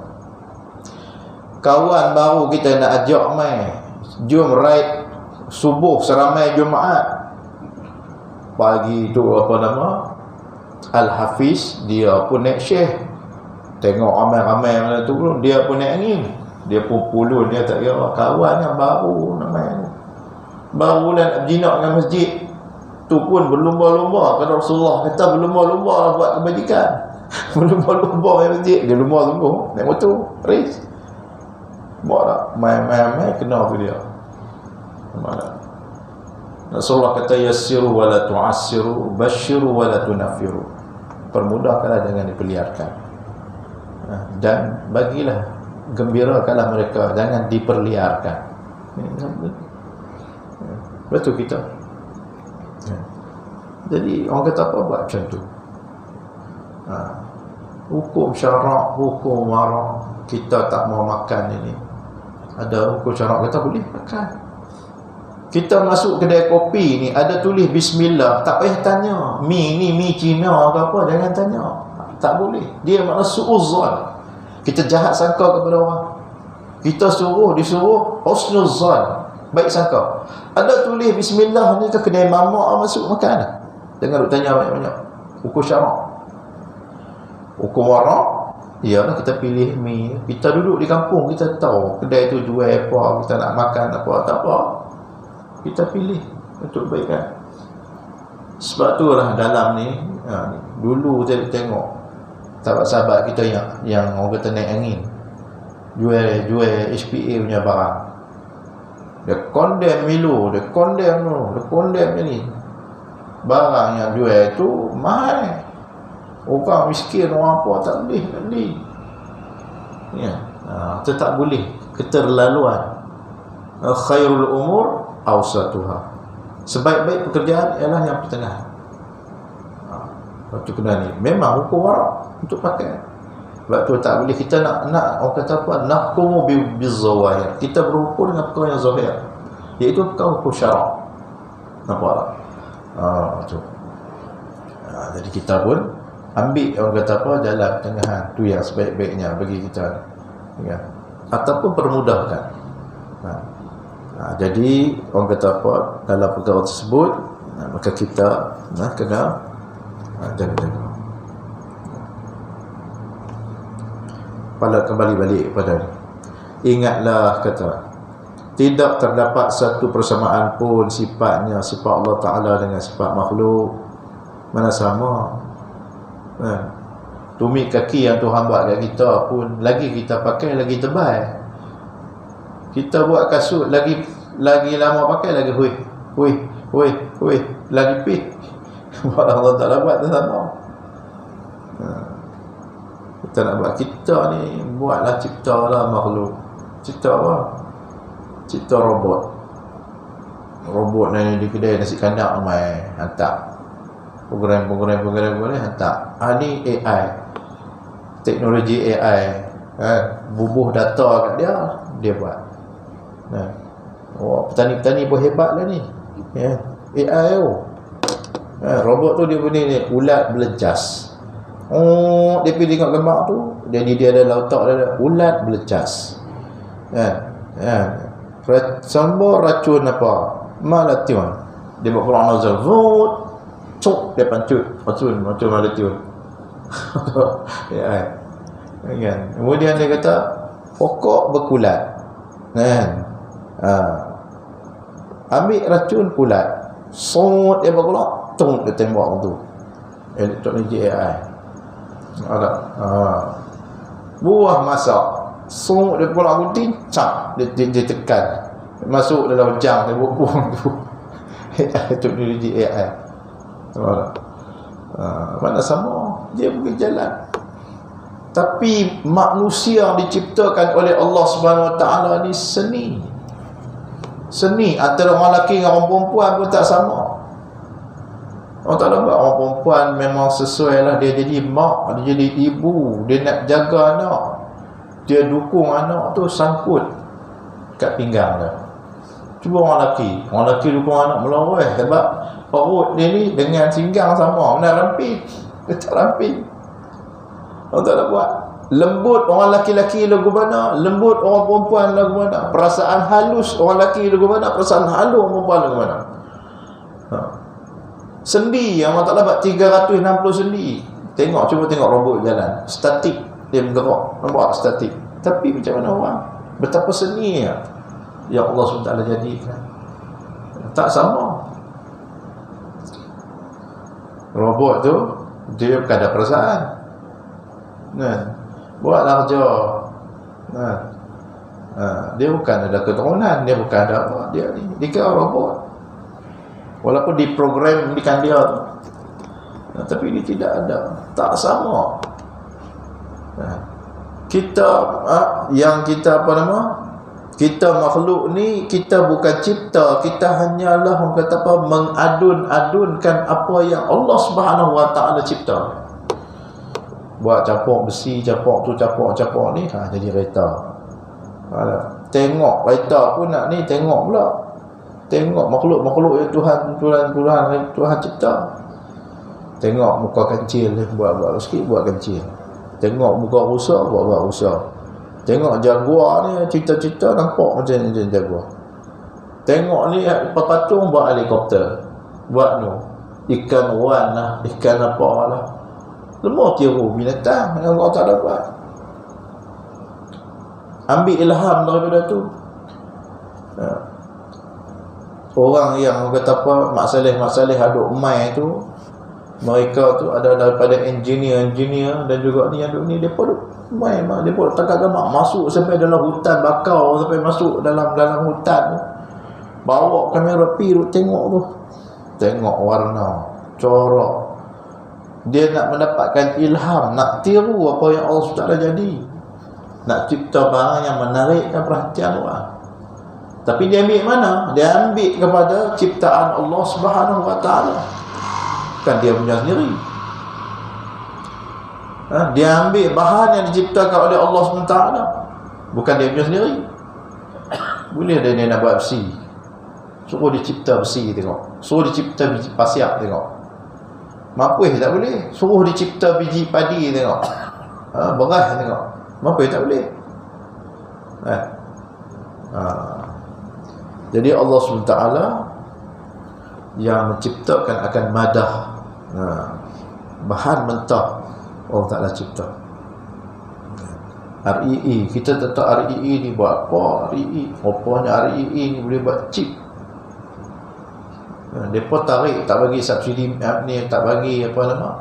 Kawan baru kita nak ajak mai, jom raid subuh seramai Jumaat. Pagi tu Al-Hafiz dia pun naik syekh. Tengok ramai-ramai mana tu dia pun naik angin. Dia pun pulun, dia tak kira. Kawan yang baru namanya, baru nak berjinak dengan masjid tu pun berlumba-lumba. Kata Rasulullah kata berlumba-lumba lah buat kebajikan. Berlumba-lumba dengan masjid. Dia lumba sungguh, naik motor race. Buat tak main-main kena tu dia. Mana Rasulullah kata yassiru wa la tu'assiru, basyiru wa la tunaffiru. Permudahkanlah, jangan diperlihatkan. Dan bagilah, gembirakanlah mereka, jangan diperlihatkan. Betul kita. Jadi orang kata apa buat macam tu. Hukum syarak, hukum warak, kita tak mau makan ini. Ada hukum syarak kata boleh makan. Kita masuk kedai kopi ni ada tulis bismillah, tak payah tanya mi ni mi Cina ke apa, jangan tanya. Tak boleh. Dia makna su'uzzan. Kita jahat sangka kepada orang. Kita disuruh husnuzan, baik sangka. Ada tulis bismillah ni ke kedai mamak masuk makan. Jangan duk tanya banyak-banyak. Hukum syarak. Hukum warak, ialah kita pilih mi. Kita duduk di kampung, kita tahu kedai tu jual apa, kita nak makan apa, tak apa, kita pilih untuk kebaikan. Sebab tu lah dalam ni, dulu saya tengok sahabat-sahabat kita yang orang kata naik angin, jual HPA punya barang. Dia condemn Milo, dia condemn ni. Barang yang jual tu mahal. Orang miskin, orang apa tak boleh beli. Ya, itu tak boleh. keterlaluan. Khairul umur awsatuha. Sebaik-baik pekerjaan ialah yang pertengahan. Waktu kena ni memang hukum warak untuk pakai. Sebab tu tak boleh kita nak orang kata apa, nahkumu bizawahir. Kita berhukum dengan perkara yang zahir, iaitu perkara hukum syarak. Nampak tak? Tu. Jadi kita pun ambil orang kata apa, jalan pertengahan. Tu yang sebaik-baiknya bagi kita, ya. Ataupun permudahkan. Jadi orang kata apa, dalam perkara tersebut, maka kita kena jaga-jaga. Pada kembali balik kepada ni, ingatlah kata, tidak terdapat satu persamaan pun sifatnya, sifat Allah Ta'ala dengan sifat makhluk. Mana sama. Tumit kaki yang Tuhan buat kat kita pun, lagi kita pakai lagi tebal. Kita buat kasut lagi lama pakai lagi hui lagi pih. Allah Ta'ala buat tu sama. Kita nak buat, kita ni buatlah, ciptalah makhluk. Cipta apa? Cipta robot. Robot ni di kedai nasi kandang mai hantar. Program hantar. Ni AI. Teknologi AI. Bubuh data kat dia buat. Petani-petani pun hebat lah ni. AI tu. Robot tu dia punya ni, ulat belecas. Dia pergi tengok lemak tu, jadi dia ada otak dia, ulat belecas. Sambal racun apa? Malation. Dia buat peluang nozzle. Vut. Cuk, dia pancut. Racun malation. Kan? Kemudian dia kata pokok berkulat. Ambil racun kulat. Sot dia berkulak. Tung dia tembak tu. Elektronik AI. Ada. Buah masak. Sot dia berkulak gunting. Cap dia tekan. Masuk dalam jang dia buang tu. Teknologi AI. Mana sama. Dia pergi jalan. Tapi manusia diciptakan oleh Allah Subhanahu Wa Taala ni seni. Antara orang lelaki dengan orang perempuan pun tak sama. Allah Ta'ala buat orang perempuan memang sesuai lah. Dia jadi mak, dia jadi ibu, dia nak jaga anak, dia dukung anak tu sangkut kat pinggang dia. Cuba orang lelaki dukung anak melawai. Sebab perut dia ni dengan pinggang sama, mana ramping. Dia tak ramping. Allah Ta'ala buat lembut orang laki-laki lagu mana, lembut orang perempuan lagu mana, perasaan halus orang laki lagu mana, perasaan halus orang perempuan lagu mana. Sendi yang Allah Ta'ala buat 360 sendi. Cuba tengok robot jalan statik, dia bergerak, nampak statik. Tapi macam mana orang, betapa seni ya Allah SWT jadikan. Tak sama. Robot tu dia bukan ada perasaan. Buatlah kerja. Dia bukan ada keturunan, dia bukan ada apa. Dia kira robot. Walaupun diprogramkan dia tu. Tapi dia tidak ada. Tak sama. Kita yang kita apa nama? Kita makhluk ni, kita bukan cipta, kita hanyalah orang kata apa, mengadun-adunkan apa yang Allah Subhanahu Wa Taala cipta. Buat capok besi, capok tu, capok ni, jadi kereta. Tengok kereta pun nak ni, tengok pula. Tengok makhluk-makhluk yang Tuhan cipta. Tengok muka kancil, buat sikit, buat kancil. Tengok muka rusa, buat rusa. Tengok jaguar ni, cipta-cipta nampak macam jaguar. Tengok ni patung buat helikopter. Buat nu ikan wan lah, ikan apa lah. Lemah tiru binatang yang Allah Ta'ala buat. Ambil ilham daripada tu. Orang yang kata apa, Mak Saleh aduk mai tu, mereka tu ada daripada engineer dan juga ni aduk ni, depa duk mai, depa takkan gamak masuk sampai dalam hutan bakau, sampai masuk dalam hutan tu. Bawa kamera pi duk tengok tu. Tengok warna, corak. Dia nak mendapatkan ilham, nak tiru apa yang Allah SWT jadi. nak cipta barang yang menarikkan perhatian orang. Tapi dia ambil mana? Dia ambil kepada ciptaan Allah Subhanahu wa taala. Bukan dia punya sendiri. Dia ambil bahan yang diciptakan oleh Allah SWT, bukan dia punya sendiri. Boleh dia nak buat besi, suruh dia cipta besi tengok, suruh dia cipta biji pasir tengok. Mapuih tak boleh. Suruh dia cipta biji padi tengok, beras tengok. Mapuih tak boleh. Jadi Allah SWT yang menciptakan akan madah, bahan mentah Allah Ta'ala cipta. REE, kita tak tahu REE ni buat apa. REE, rupanya REE ni boleh buat chip. Mereka tarik, tak bagi subsidi ni, tak bagi apa nama,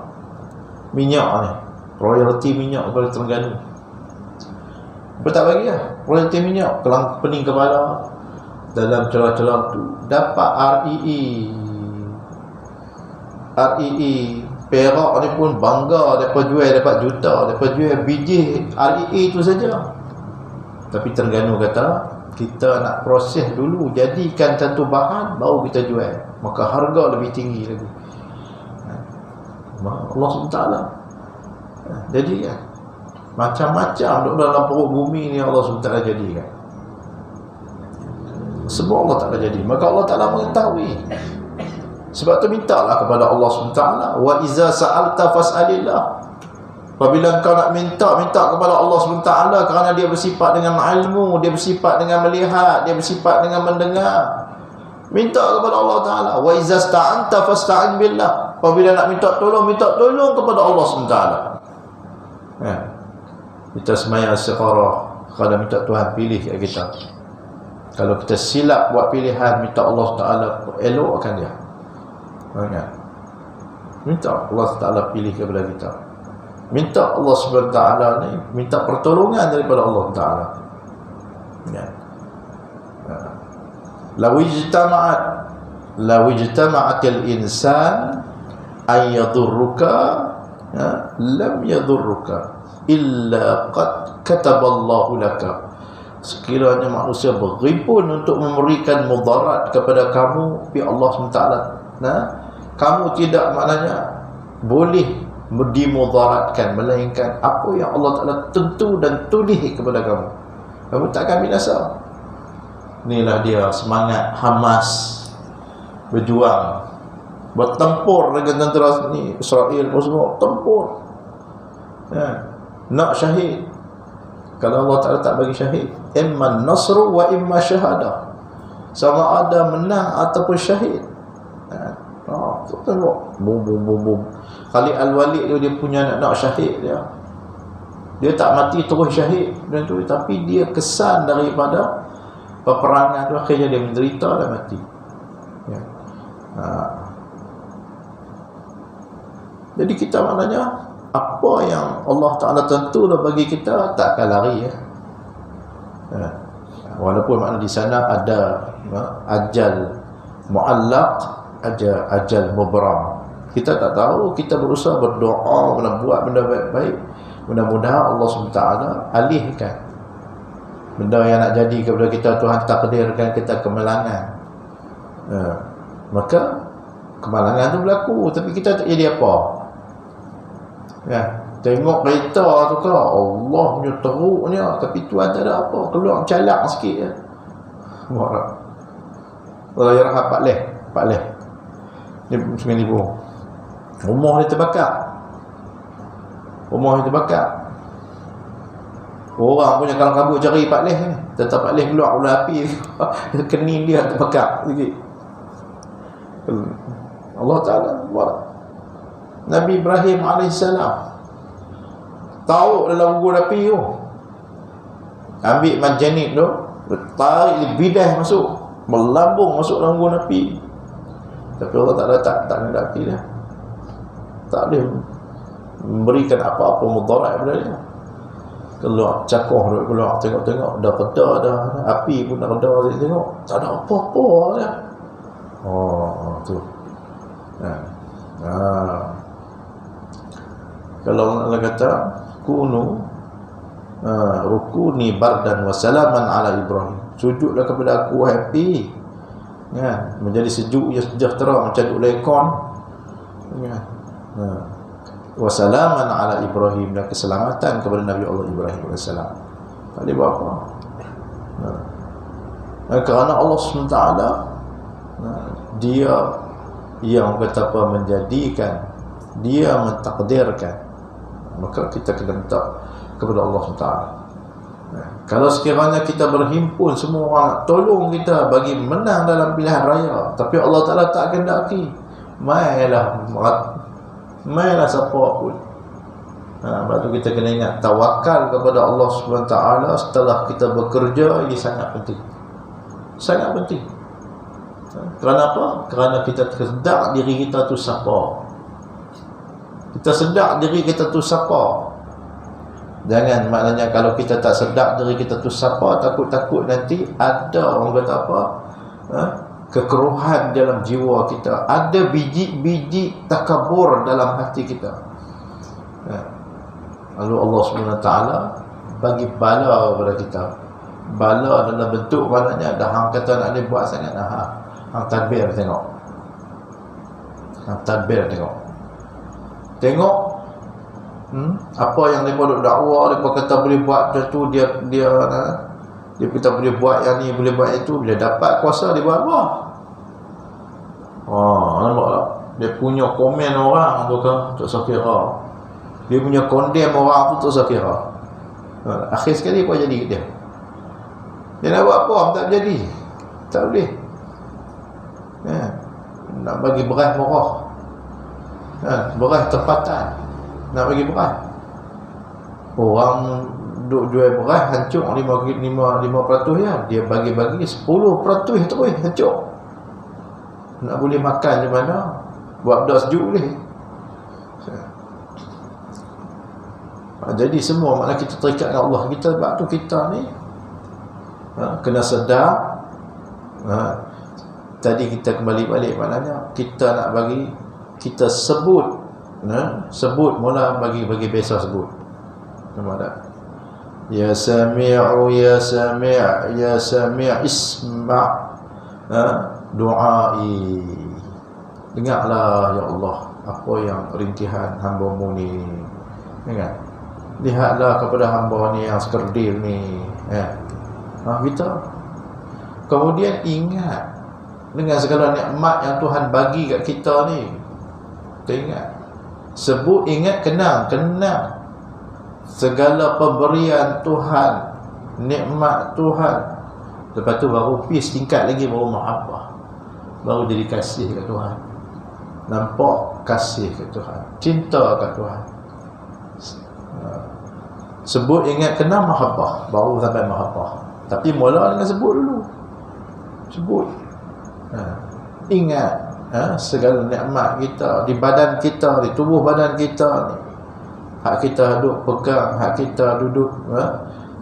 minyak ni, royalty minyak kepada Terengganu. Mereka tak bagi lah royalty minyak, kelang pening kepala. Dalam celah-celah tu dapat REE. Perak ni pun bangga mereka jual dapat juta, mereka jual biji REE tu saja. Tapi Terengganu kata, kita nak proses dulu, jadikan satu bahan baru kita jual, maka harga lebih tinggi lagi. Allah SWT. Jadi macam-macam duduk dalam perut bumi ni Allah SWT jadikan. Semua Allah Ta'ala jadi. Maka Allah Ta'ala mengetahui. Sebab tu mintalah kepada Allah SWT. Wa iza sa'alta fas'alillah. Apabila kau nak minta kepada Allah SWT, kerana dia bersifat dengan ilmu, dia bersifat dengan melihat, dia bersifat dengan mendengar. Minta kepada Allah Ta'ala. Wa iza sta'anta fasta'in billah. Apabila nak minta tolong kepada Allah SWT. Kita semaya istiqarah, kalau minta Tuhan pilih kat kita. Kalau kita silap buat pilihan, minta Allah Ta'ala elokkan dia. Minta Allah Ta'ala pilih kepada kita. Minta Allah SWT ni, minta pertolongan daripada Allah Ta'ala. Law ijtama'atil insan an yadurruka lam yadurruka illa qad kataballahu laka. Sekiranya manusia berhimpun untuk memberikan mudarat kepada kamu, tapi Allah SWT, kamu tidak, maknanya boleh dimudaratkan, melainkan apa yang Allah Ta'ala tentu dan tulis kepada kamu. Kamu takkan binasa. Inilah dia semangat Hamas berjuang, bertempur dengan tentera ni, Israel pun semua tempur, nak syahid. Kalau Allah Ta'ala tak bagi syahid, imma nasru wa imma syahadah, sama ada menang ataupun syahid. Tengok, bum. Khalid Al-Walid tu, dia punya nak syahid dia tak mati terus syahid dan tu, tapi dia kesan daripada peperangan tu, akhirnya dia menderita dan mati. Jadi kita, maknanya apa yang Allah Ta'ala tentu dah bagi kita, takkan lari. Walaupun makna di sana ada ajal mu'allaq, ajal mubram. Kita tak tahu, kita berusaha berdoa, buat benda baik-baik, mudah-mudahan Allah SWT alihkan benda yang nak jadi kepada kita. Tuhan takdirkan kita kemenangan, maka kemalangan tu berlaku, tapi kita tak jadi apa. Tengok kereta tu ke, Allah punya teruknya, tapi Tuhan tak ada apa, keluar calak sikit je. Kalau yang rahat 4 leh ni 9,000, rumah dia terbakar, orang punya kalang kabut cari 4 leh ni, tetap 4 leh keluar ular api kening dia terbakar sikit. Allah Ta'ala buat. Nabi Ibrahim AS tahu dalam unggun api tu, ambil manjanit tu, tarik bidah masuk, melambung masuk dalam unggun api. Tapi Allah Ta'ala tak nak api dia, tak boleh memberikan apa-apa mudarat kepada dia. Keluar cakoh, keluar tengok-tengok dah reda dah, api pun dah reda, tengok tak ada apa-apa dia. Tu kalau Allah kata kunu rukuni bardan wa salaman ala Ibrahim, sujudlah kepada aku happy, kan, menjadi sejuk ya sejahtera macam duk lekon, kan, wa salaman ala Ibrahim, dan keselamatan kepada Nabi Allah Ibrahim AS. Tak boleh buat apa. Kerana Allah SWT dia yang kata apa, menjadikan, dia mentakdirkan, maka kita kena minta kepada Allah SWT. Kalau sekiranya kita berhimpun semua orang nak tolong kita bagi menang dalam pilihan raya, tapi Allah Ta'ala tak kendaki, mainlah siapa pun. Lepas tu kita kena ingat tawakal kepada Allah SWT setelah kita bekerja, ini sangat penting. Sangat penting. Kerana apa? Kerana kita sedar diri kita tu siapa. Kita sedar diri kita tu siapa. Jangan, maknanya kalau kita tak sedar diri kita tu siapa, takut-takut nanti ada orang kata apa, kekeruhan dalam jiwa kita, ada biji-biji takabur dalam hati kita. Lalu Allah SWT bagi bala kepada kita. Bala dalam bentuk maknanya dah hang kata nak dia buat sangat, hang tadbir tengok. Hang tadbir tengok. Tengok apa yang mereka duk dakwa, mereka kata boleh buat macam tu, dia kata boleh buat yang ni, boleh buat itu, bila dapat kuasa dia buat apa? Nampak tak? Dia punya komen orang tu kan, tak sekira. Dia punya condemn orang tu tak sekira. Akhir sekali apa jadi dia? Dia nak buat apa? Tak jadi. Tak boleh. Nak bagi beras murah, beras tempatan, nak bagi beras. Orang duk jual beras hancur 5% ya, dia bagi-bagi 10% terus hancur. Nak boleh makan di mana? Buat benda sejuk boleh. Jadi semua makna kita terikat dengan Allah kita. Sebab tu kita ni kena sedar. Tadi kita kembali balik, maknanya kita nak bagi, kita sebut mula bagi biasa sebut. Nampak tak? Ya Sami'u ya Sami' ya Sami' isma' du'ai. Dengarlah ya Allah apa yang rintihan hamba-Mu ni. Ingat, lihatlah kepada hamba ni yang sekerdil ni. Kita kemudian ingat dengan segala nikmat yang Tuhan bagi kat kita ni. Kita ingat, sebut, ingat, kenang segala pemberian Tuhan, nikmat Tuhan. Lepas tu baru pergi tingkat lagi, baru mahabbah, baru jadi kasih ke Tuhan. Nampak kasih ke Tuhan, cinta ke Tuhan. Sebut, ingat, kenang, mahabbah, baru sampai mahabbah. Tapi mula dengan sebut dulu. Sebut, ingat segala nikmat kita di badan kita, di tubuh badan kita ni. Hak kita duduk pegang, hak kita duduk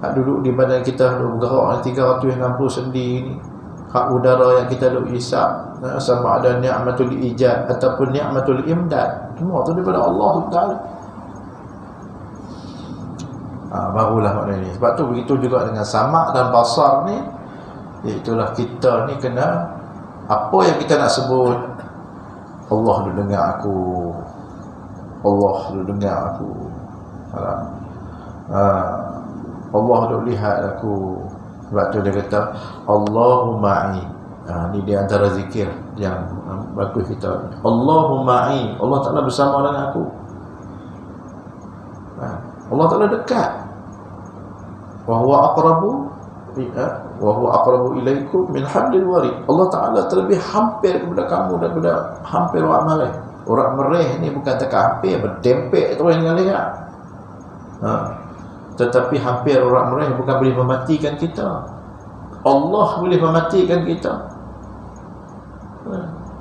hak duduk di badan kita, duduk bergerak 360 sendi ni. Hak udara yang kita duduk hisap, sama ada ni'matul ijad ataupun ni'matul imdad, semua tu daripada Allah Ta'ala. Barulah maknanya. Sebab tu begitu juga dengan sama' dan basar ni, iaitulah kita ni kena, apa yang kita nak sebut, Allah duk dengar aku, Allah duk dengar aku, Allah duk lihat aku. Sebab tu dia kata Allahumma ma'i. Ni di antara zikir yang bagus kita. Allahumma ma'i, Allah Ta'ala bersama dengan aku. Allah Ta'ala dekat. Wa huwa aqrabu ilaikum min hablil warid. Allah Ta'ala terlebih hampir kepada kamu daripada hampir urat mereh. Urat mereh ni bukan tak hampir, berdempek terus dengan leher. Tetapi hampir urat mereh bukan boleh mematikan kita. Allah boleh mematikan kita.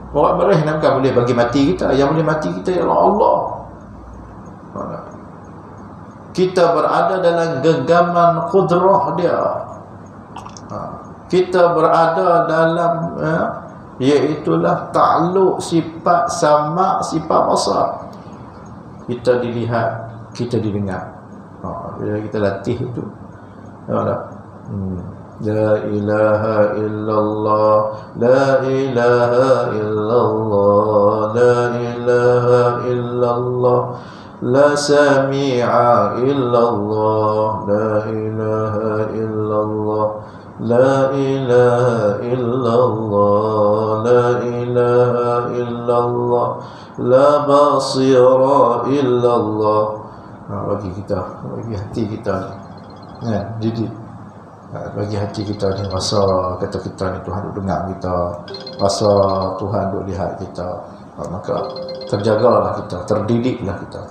Urat mereh bukan boleh bagi mati kita. Yang boleh mati kita ialah Allah. Kita berada dalam genggaman kudrah dia. Kita berada dalam iaitulah takluk sifat sama, sifat basar. Kita dilihat, kita didengar. Bila kita latih itu, nampak tak? La ilaha illallah, la ilaha illallah, la ilaha illallah, la sami'a illallah, la ilaha illallah, la ilaha illallah, la ilaha illallah, la basira illallah. Bagi kita, bagi hati kita ni, didik. Bagi hati kita ni rasa kata kita ni Tuhan duk dengar kita, rasa Tuhan duk lihat kita, maka terjagalah kita, terdidiklah kita.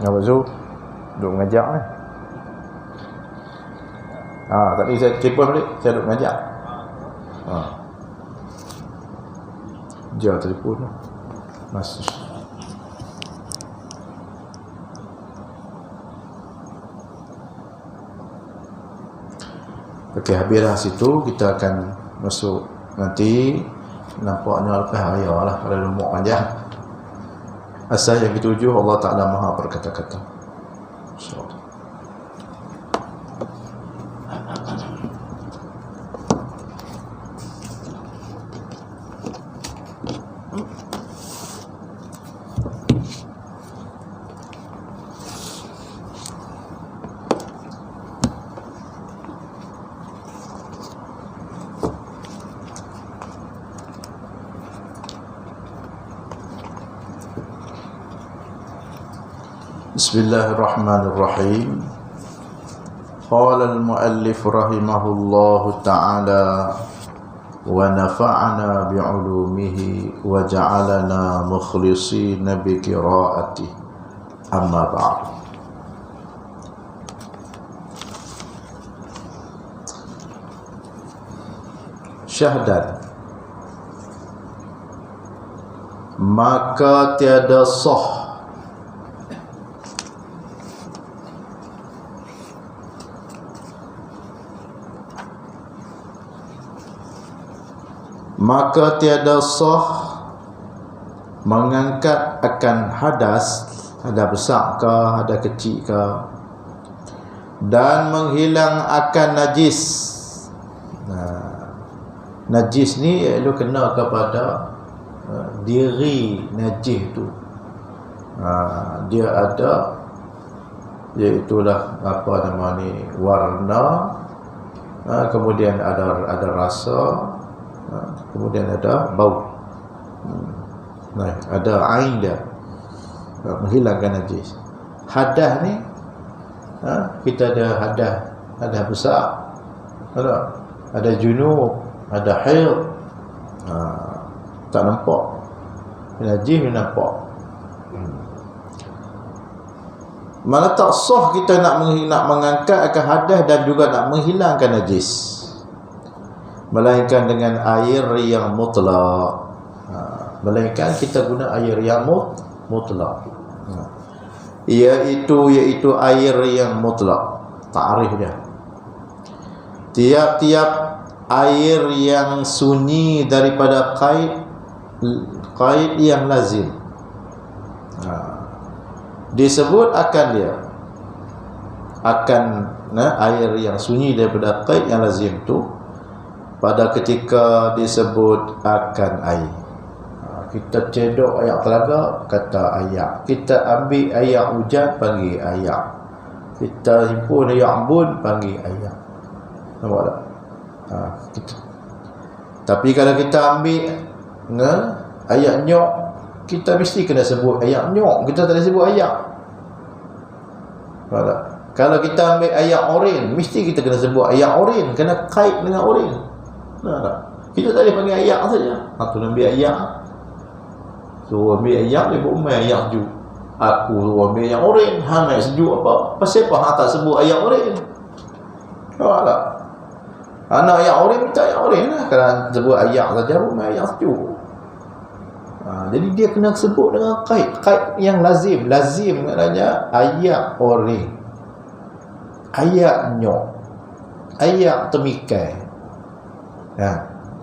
Abang Zul duk mengajar ni. Tadi saya telefon balik, saya duk mengajar. Dia telefon masih. Okey, habislah situ, kita akan masuk nanti. Nampaknya lepas raya lah, pada lumuk panjang. Asal yang ketujuh, Allah Ta'ala Maha berkata-kata. InsyaAllah. Bismillahirrahmanirrahim. Qala al-muallif rahimahullahu ta'ala wa nafa'ana bi'ulumihi wa ja'alana mukhlisina bi qiraati. Amma ba'd. Syahadat, maka tiada sah mengangkat akan hadas, hadas besar ke, hadas kecil ke, dan menghilang akan najis. Najis ni iaitu kena kepada diri najis tu. Dia ada, iaitulah apa nama ni, warna, kemudian ada rasa, kemudian ada bau. Ada ain dia, menghilangkan najis. Hadas ni, kita ada hadas besar, ada junub, ada haid, tak nampak. Najis ni nampak. Mana tak sah kita nak mengangkat akan hadas dan juga nak menghilangkan najis, melainkan dengan air yang mutlak. Melainkan kita guna air yang mutlak, iaitu air yang mutlak. Ta'rif dia, tiap-tiap air yang sunyi daripada qaid yang lazim, disebut akan dia akan air yang sunyi daripada qaid yang lazim tu pada ketika disebut akan air. Kita cedok air telaga, kata air. Kita ambil air hujan, panggil air. Kita himpun air embun, panggil air. Nampak tak? Tapi kalau kita ambil air nyok, kita mesti kena sebut air nyok. Kita tak boleh sebut air. Nampak tak? Kalau kita ambil air oren, mesti kita kena sebut air oren. Kena kait dengan oren. Nampak tak? Kita tak boleh panggil air saja. Tu ambil air. So ambil air, dia buat air sejuk. Aku suruh ambil air oren, hang air sejuk apa? Pasal apa hang tak sebut air oren? Nampak tak? Anak air oren minta air oren lah. Kalau sebut air saja, buat air sejuk. Jadi dia kena sebut dengan kait yang lazim. Lazim maknanya air oren, air nyok, air temikai.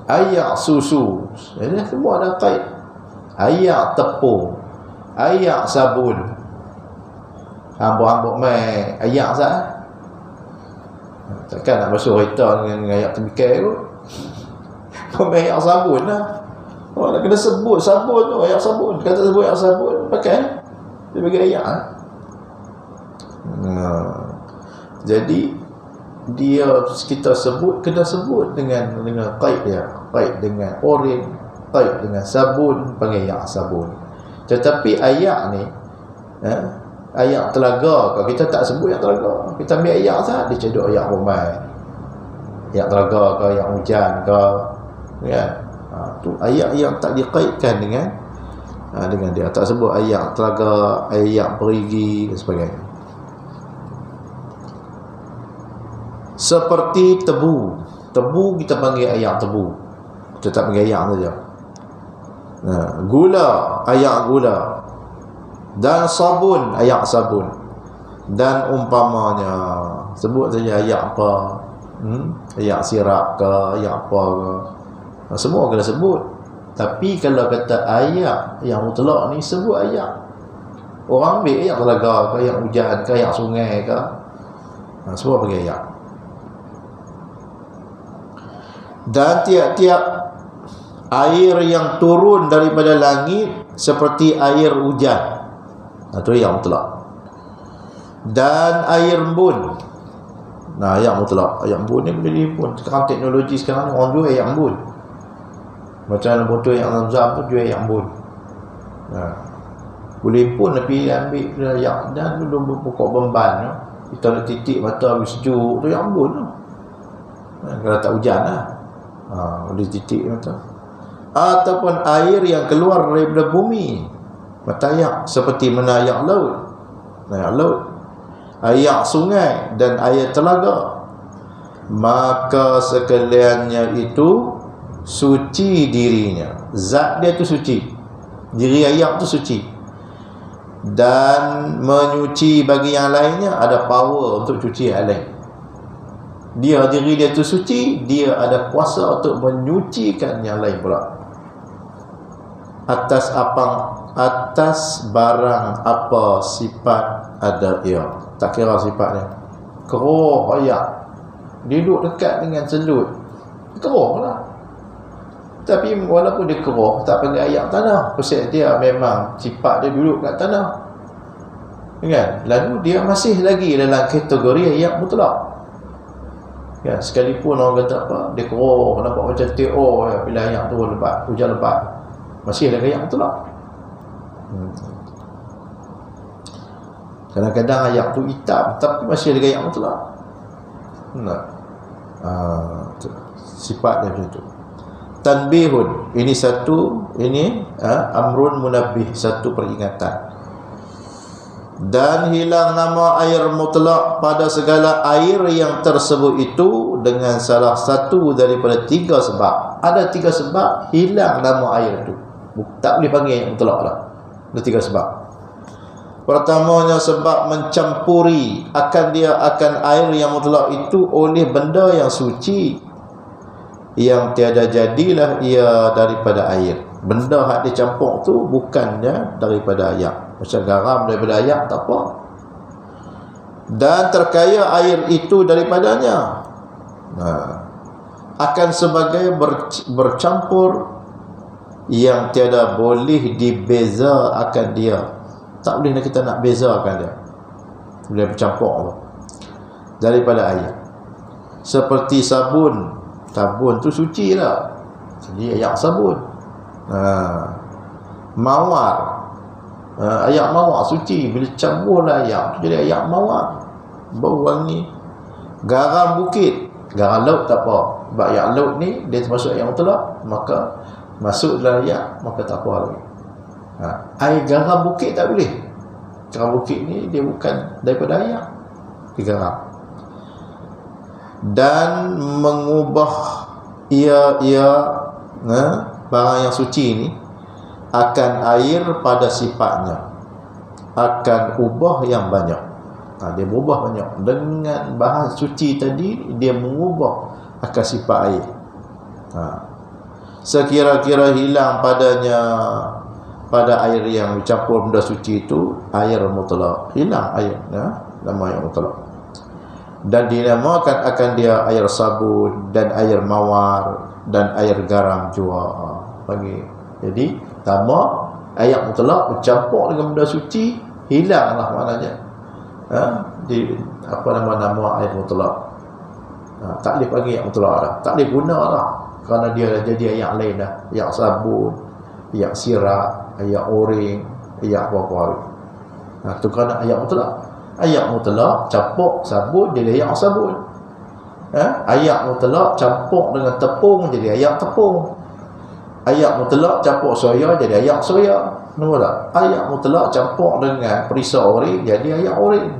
ayak susu. Ini semua ada kait. Ayak tepung, ayak sabun. Hambuk-hambuk mai ayak sah. Takkan nak basuh kereta dengan ayak tembikar kot. Kau main ayak sabun lah. Oh, nak kena sebut sabun tu, ayak sabun. Kata sebut ayak sabun, pakai. Dia bagi ayak. Jadi dia kita sebut, kena sebut dengan qaid dia. Qaid dengan orin, qaid dengan sabun, panggil ayak sabun. Tetapi ayak ni, ayak telaga, kalau kita tak sebut ayak telaga, kita ambil ayak sahaja, dia cedok ayak rumai, ayak telaga ke, ayak hujan ke, kan? Tu ayak yang tak dikaitkan dengan dia, tak sebut ayak telaga, ayak perigi dan sebagainya. Seperti tebu kita panggil ayak tebu, kita tak panggil ayak saja. Gula, ayak gula, dan sabun, ayak sabun, dan umpamanya, sebut saja ayak apa, ayak sirap ke, ayak apa ke, semua kena sebut. Tapi kalau kata ayak yang mutlak ni, sebut ayak. Orang ambil ayak telaga ke, ayak hujan ke, ayak sungai ke, semua panggil ayak. Dan tiap-tiap air yang turun daripada langit seperti air hujan, itu yang mutlak. Dan air embun, yang mutlak. Air embun ni boleh dihimpun. Sekarang teknologi sekarang orang jual air embun. Macam botol yang Zam-Zam tu jual air embun. Boleh himpun, tapi ambil air dan dulu pokok Bemban, kita nak titik mata sejuk tu air embun tu. Kalau tak hujan lah, boleh titik mata. Ataupun air yang keluar daripada bumi, mata ayak, seperti mana ayak laut, ayak sungai dan air telaga, maka sekaliannya itu suci dirinya. Zat dia tu suci, diri ayak tu suci, dan menyuci bagi yang lainnya, ada power untuk cuci yang lain. Diri dia tu suci, dia ada kuasa untuk menyucikan yang lain pula. Atas barang apa sifat ada ia, tak kira sifatnya. Keruh ayak, duduk dekat dengan celut, keruh lah. Tapi walaupun dia keruh, tak panggil ayak tanah. Pasal dia memang sifat dia duduk kat tanah, kan? Lalu dia masih lagi dalam kategori ayak mutlak. Ya, sekalipun orang kata apa, dia keruh, nampak macam TO, bila ayak tu lebat, hujan lebat, masih lagi ayak mutlak. Kadang-kadang ayak tu hitam, tapi masih lagi ayak mutlak. Sifat dia macam tu. Tanbihun, ini satu, ini amrun munabbih, satu peringatan. Dan hilang nama air mutlak pada segala air yang tersebut itu dengan salah satu daripada 3 sebab. Ada 3 sebab hilang nama air itu, tak boleh panggil air mutlak lah. Ada 3 sebab. Pertamanya sebab mencampuri akan air yang mutlak itu oleh benda yang suci, yang tiada jadilah ia daripada air. Benda yang dicampur tu bukannya daripada air. Macam garam daripada air, tak apa. Dan terkaya air itu daripadanya, akan sebagai bercampur yang tiada boleh dibeza akan dia. Tak boleh kita nak bezakan dia, boleh bercampur daripada air. Seperti sabun tu suci lah, jadi ayak sabun. Mawar, ayak mawar suci, bila campurlah ayak tu jadi ayak mawar, bau wangi. Garam bukit, garam laut tak apa, sebab ayak laut ni dia termasuk ayak mutlak, maka masuk dalam ayak, maka tak apa lagi. Air garam bukit tak boleh. Garam bukit ni dia bukan daripada ayak, dia garam. Dan mengubah barang yang suci ni akan air pada sifatnya, akan ubah yang banyak. Dia berubah banyak dengan bahan suci tadi, dia mengubah akan sifat air. sekira-kira hilang padanya, pada air yang dicampur benda suci itu, air mutlak, hilang air, nama air mutlak, dan dinamakan akan dia air sabun dan air mawar dan air garam jua panggil. Jadi nama air mutlak bercampur dengan benda suci, hilanglah maknanya. Di apa nama air mutlak, tak boleh panggil air mutlak dah, tak boleh guna dah, kerana dia dah jadi air lain dah, air sabun, air sirap, air oring, air apa-apa. Itu kerana air mutlak. Air mutlak campur sabun jadi air sabun. Air mutlak campur dengan tepung jadi air tepung. Air mutlak campur soya jadi air soya. Nampak tak? Air mutlak campur dengan perisa oring jadi air oring.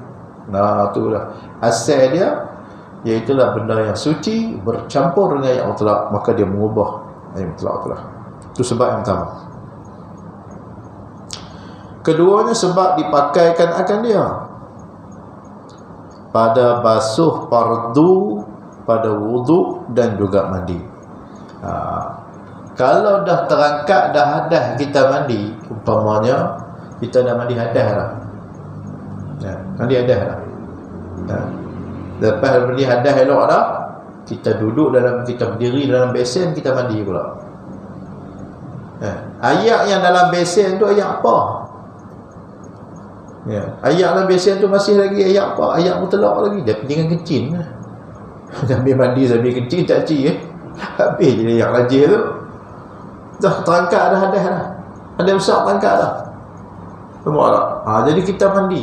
Nah, itulah asal dia, iaitulah benda yang suci bercampur dengan air mutlak, maka dia mengubah air mutlak itulah. Itu sebab yang pertama. Keduanya sebab dipakaikan akan dia pada basuh fardu, pada wuduk dan juga mandi. Kalau dah terangkat dah hadas kita mandi, umpamanya kita dah mandi hadas dah, mandi hadas dah, lepas mandi hadas elok dah, kita duduk dalam, kita berdiri dalam besen, kita mandi pula. Air yang dalam besen tu air apa? Air dalam besen tu masih lagi air apa? Air mutlak lagi. Dia pergi dengan kencing. Sambil mandi sambil kencing tak cik habis je air rajin tu. Dah terangkat dah hadas dah. Hadas besar terangkat dah. Nampak tak? Jadi kita mandi.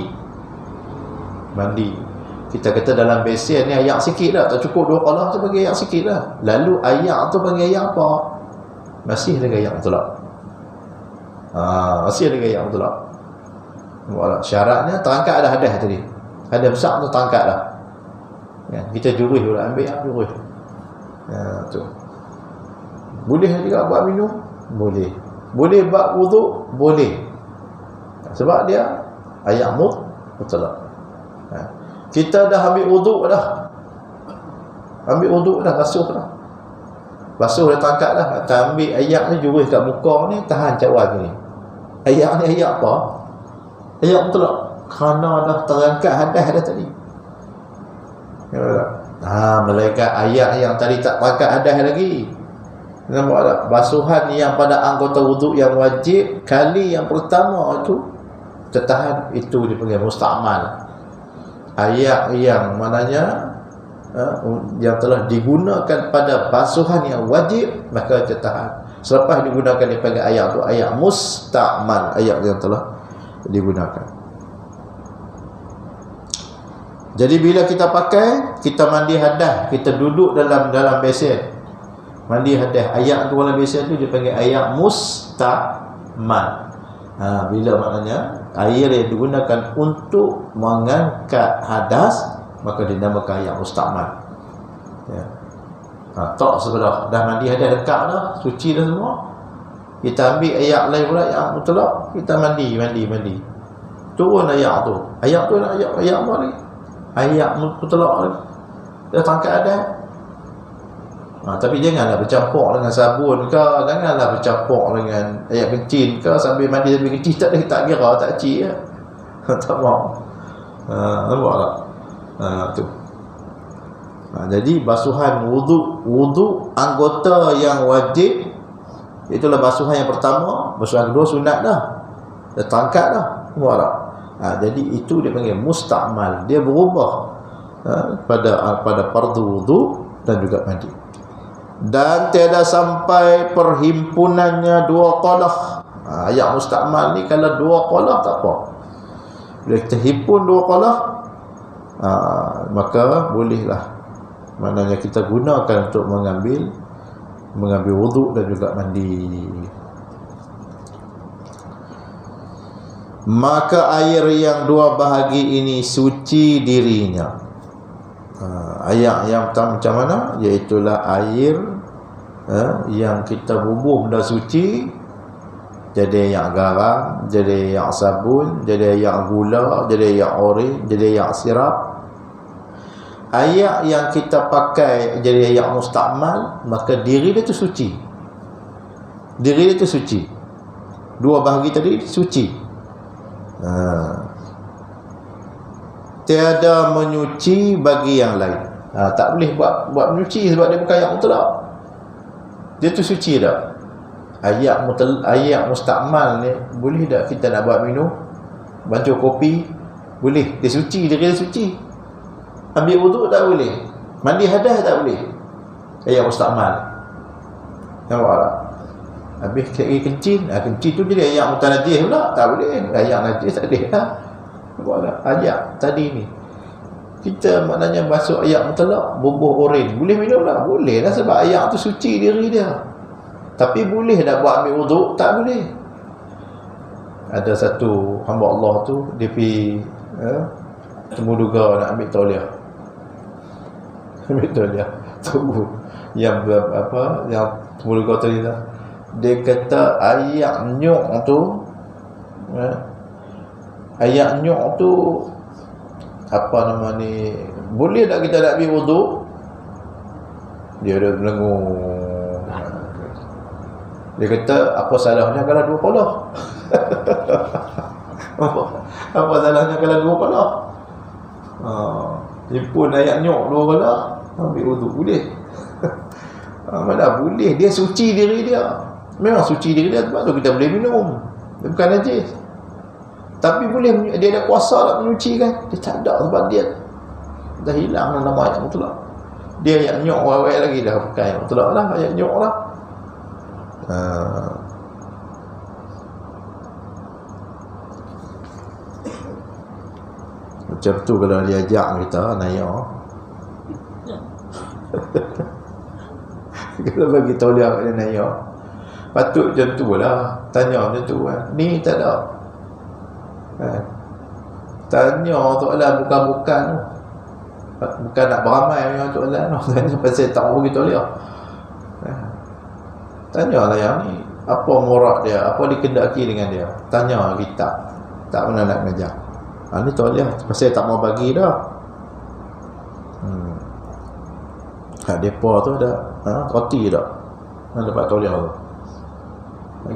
Kita kata dalam besen ni air sikit dah, tak cukup 2 qalah tu bagi air sikit dah. Lalu air tu bagi air apa? Masih lagi air mutlak. Masih lagi air mutlak. Syaratnya terangkat dah hadas tadi. Hadas besar tu terangkat dah. Kita jurus pula, ambil jurus. Tu. Boleh juga buat minum? Boleh. Boleh buat wuduk? Boleh. Sebab dia air mutlak. Kita dah ambil wuduk dah. Basuh dah. Basuh dah terangkat dah. Kita ambil air ni jurus kat muka ni, tahan cawan ni. Air ni air apa? Air mutlak. Kerana dah terangkat hadas dah tadi. Malaikat air yang tadi tak terangkat hadas lagi. Nampak tak? Basuhan yang pada anggota wuduk yang wajib kali yang pertama itu tertahan, itu dipanggil musta'mal. Air yang mananya yang telah digunakan pada basuhan yang wajib, maka tertahan. Selepas digunakan dipanggil air tu air musta'mal, air yang telah digunakan. Jadi bila kita pakai, kita mandi hadas, kita duduk dalam besen, mandi hadas, air tu dalam besen tu dipanggil air musta'mal. Bila maknanya air yang digunakan untuk mengangkat hadas, maka dinamakan air musta'mal. Tak sebelah dah mandi hadas dekat dah, suci dah semua, kita ambil air lain pula yang mutlak, kita mandi. Turun air tu. Air tu air apa ni? Air mutlak ni. Dah tangkap ada. Tapi janganlah bercampur dengan sabun ke, janganlah bercampur dengan air kencing ke, sambil mandi sambil kencing tak kira, tak cik ya. Tak mau. Nampak tak? Tu. Jadi basuhan wuduk anggota yang wajib, itulah basuhan yang pertama. Basuhan kedua sunat dah. Dah terangkat dah. Nampak tak? Jadi itu dia panggil musta'mal. Dia berubah pada fardu wuduk dan juga mandi. Dan tiada sampai perhimpunannya 2 qalah. Ayat musta'mal ni kalau 2 qalah tak apa. Bila kita himpun 2 qalah, maka bolehlah. Maknanya kita gunakan untuk mengambil wuduk dan juga mandi. Maka air yang 2 bahagi ini suci dirinya. Ayat yang pertama macam mana? Iaitulah air yang kita bubuh benda suci, jadi air garam, jadi air sabun, jadi air gula, jadi air oren, jadi air sirap. Air yang kita pakai jadi air musta'mal, maka diri dia tu suci. Diri dia tu suci. Dua bahagi tadi suci. Tiada menyuci bagi yang lain. Tak boleh buat menyuci sebab dia bukan ayat mutlak. Dia tu suci dah. Ayat mustakmal ni boleh tak kita nak buat minum, bancuh kopi? Boleh. Dia suci, diri dia suci. Ambil wuduk tak boleh. Mandi hadas tak boleh. Ayat mustakmal. Nampak tak? Habis kencing, kencing tu jadi ayat mutanajis pula. Tak boleh. Ayat najis tak boleh lah. Nampak tak? Ayat tadi ni, kita maknanya masuk ayat mutlak, bubuh oren, boleh minum tak? Boleh lah, sebab ayat tu suci diri dia. Tapi boleh dah buat ambil wuduk? Tak boleh. Ada satu hamba Allah tu, dia pergi Temuduga nak ambil tauliah. Ambil tauliah. Tunggu. Yang Temuduga tadi lah. Dia kata ayat nyok tu, ayat nyok tu apa nama ni, boleh tak kita nak ambil wuduk? Dia ada belengung. Dia kata apa salahnya kalau dua kolah? Apa salahnya kalau dua kolah? Dia pun ayat nyok dua kolah, ambil wuduk boleh. Mana boleh, dia suci diri dia. Memang suci diri dia, sebab tu kita boleh minum. Dia bukan najis. Tapi boleh, dia ada kuasa nak menyuci kan? Dia tak ada, sebab dia dah hilang nama ayat mutlak. Dia ayat nyok awal lagi dah, bukan ayat mutlak lah, ayat nyok lah. Macam tu kalau dia ajak kita naya. Kalau bagi tauliah kat dia naya, patut macam tu lah. Tanya macam tu kan. Ni tak ada. Tanya soalan bukan-bukan tu. Bukan nak beramai dengan soalan tu. Tanya pasal tak mau kita lihat. Tanyalah yang ni, apa murad dia, apa dikendaki dengan dia. Tanya kita. Tak pernah nak mengajar. Ni tauliah pasal tak mau bagi dah. Kat depa tu ada roti tak? Dapat tauliah tu.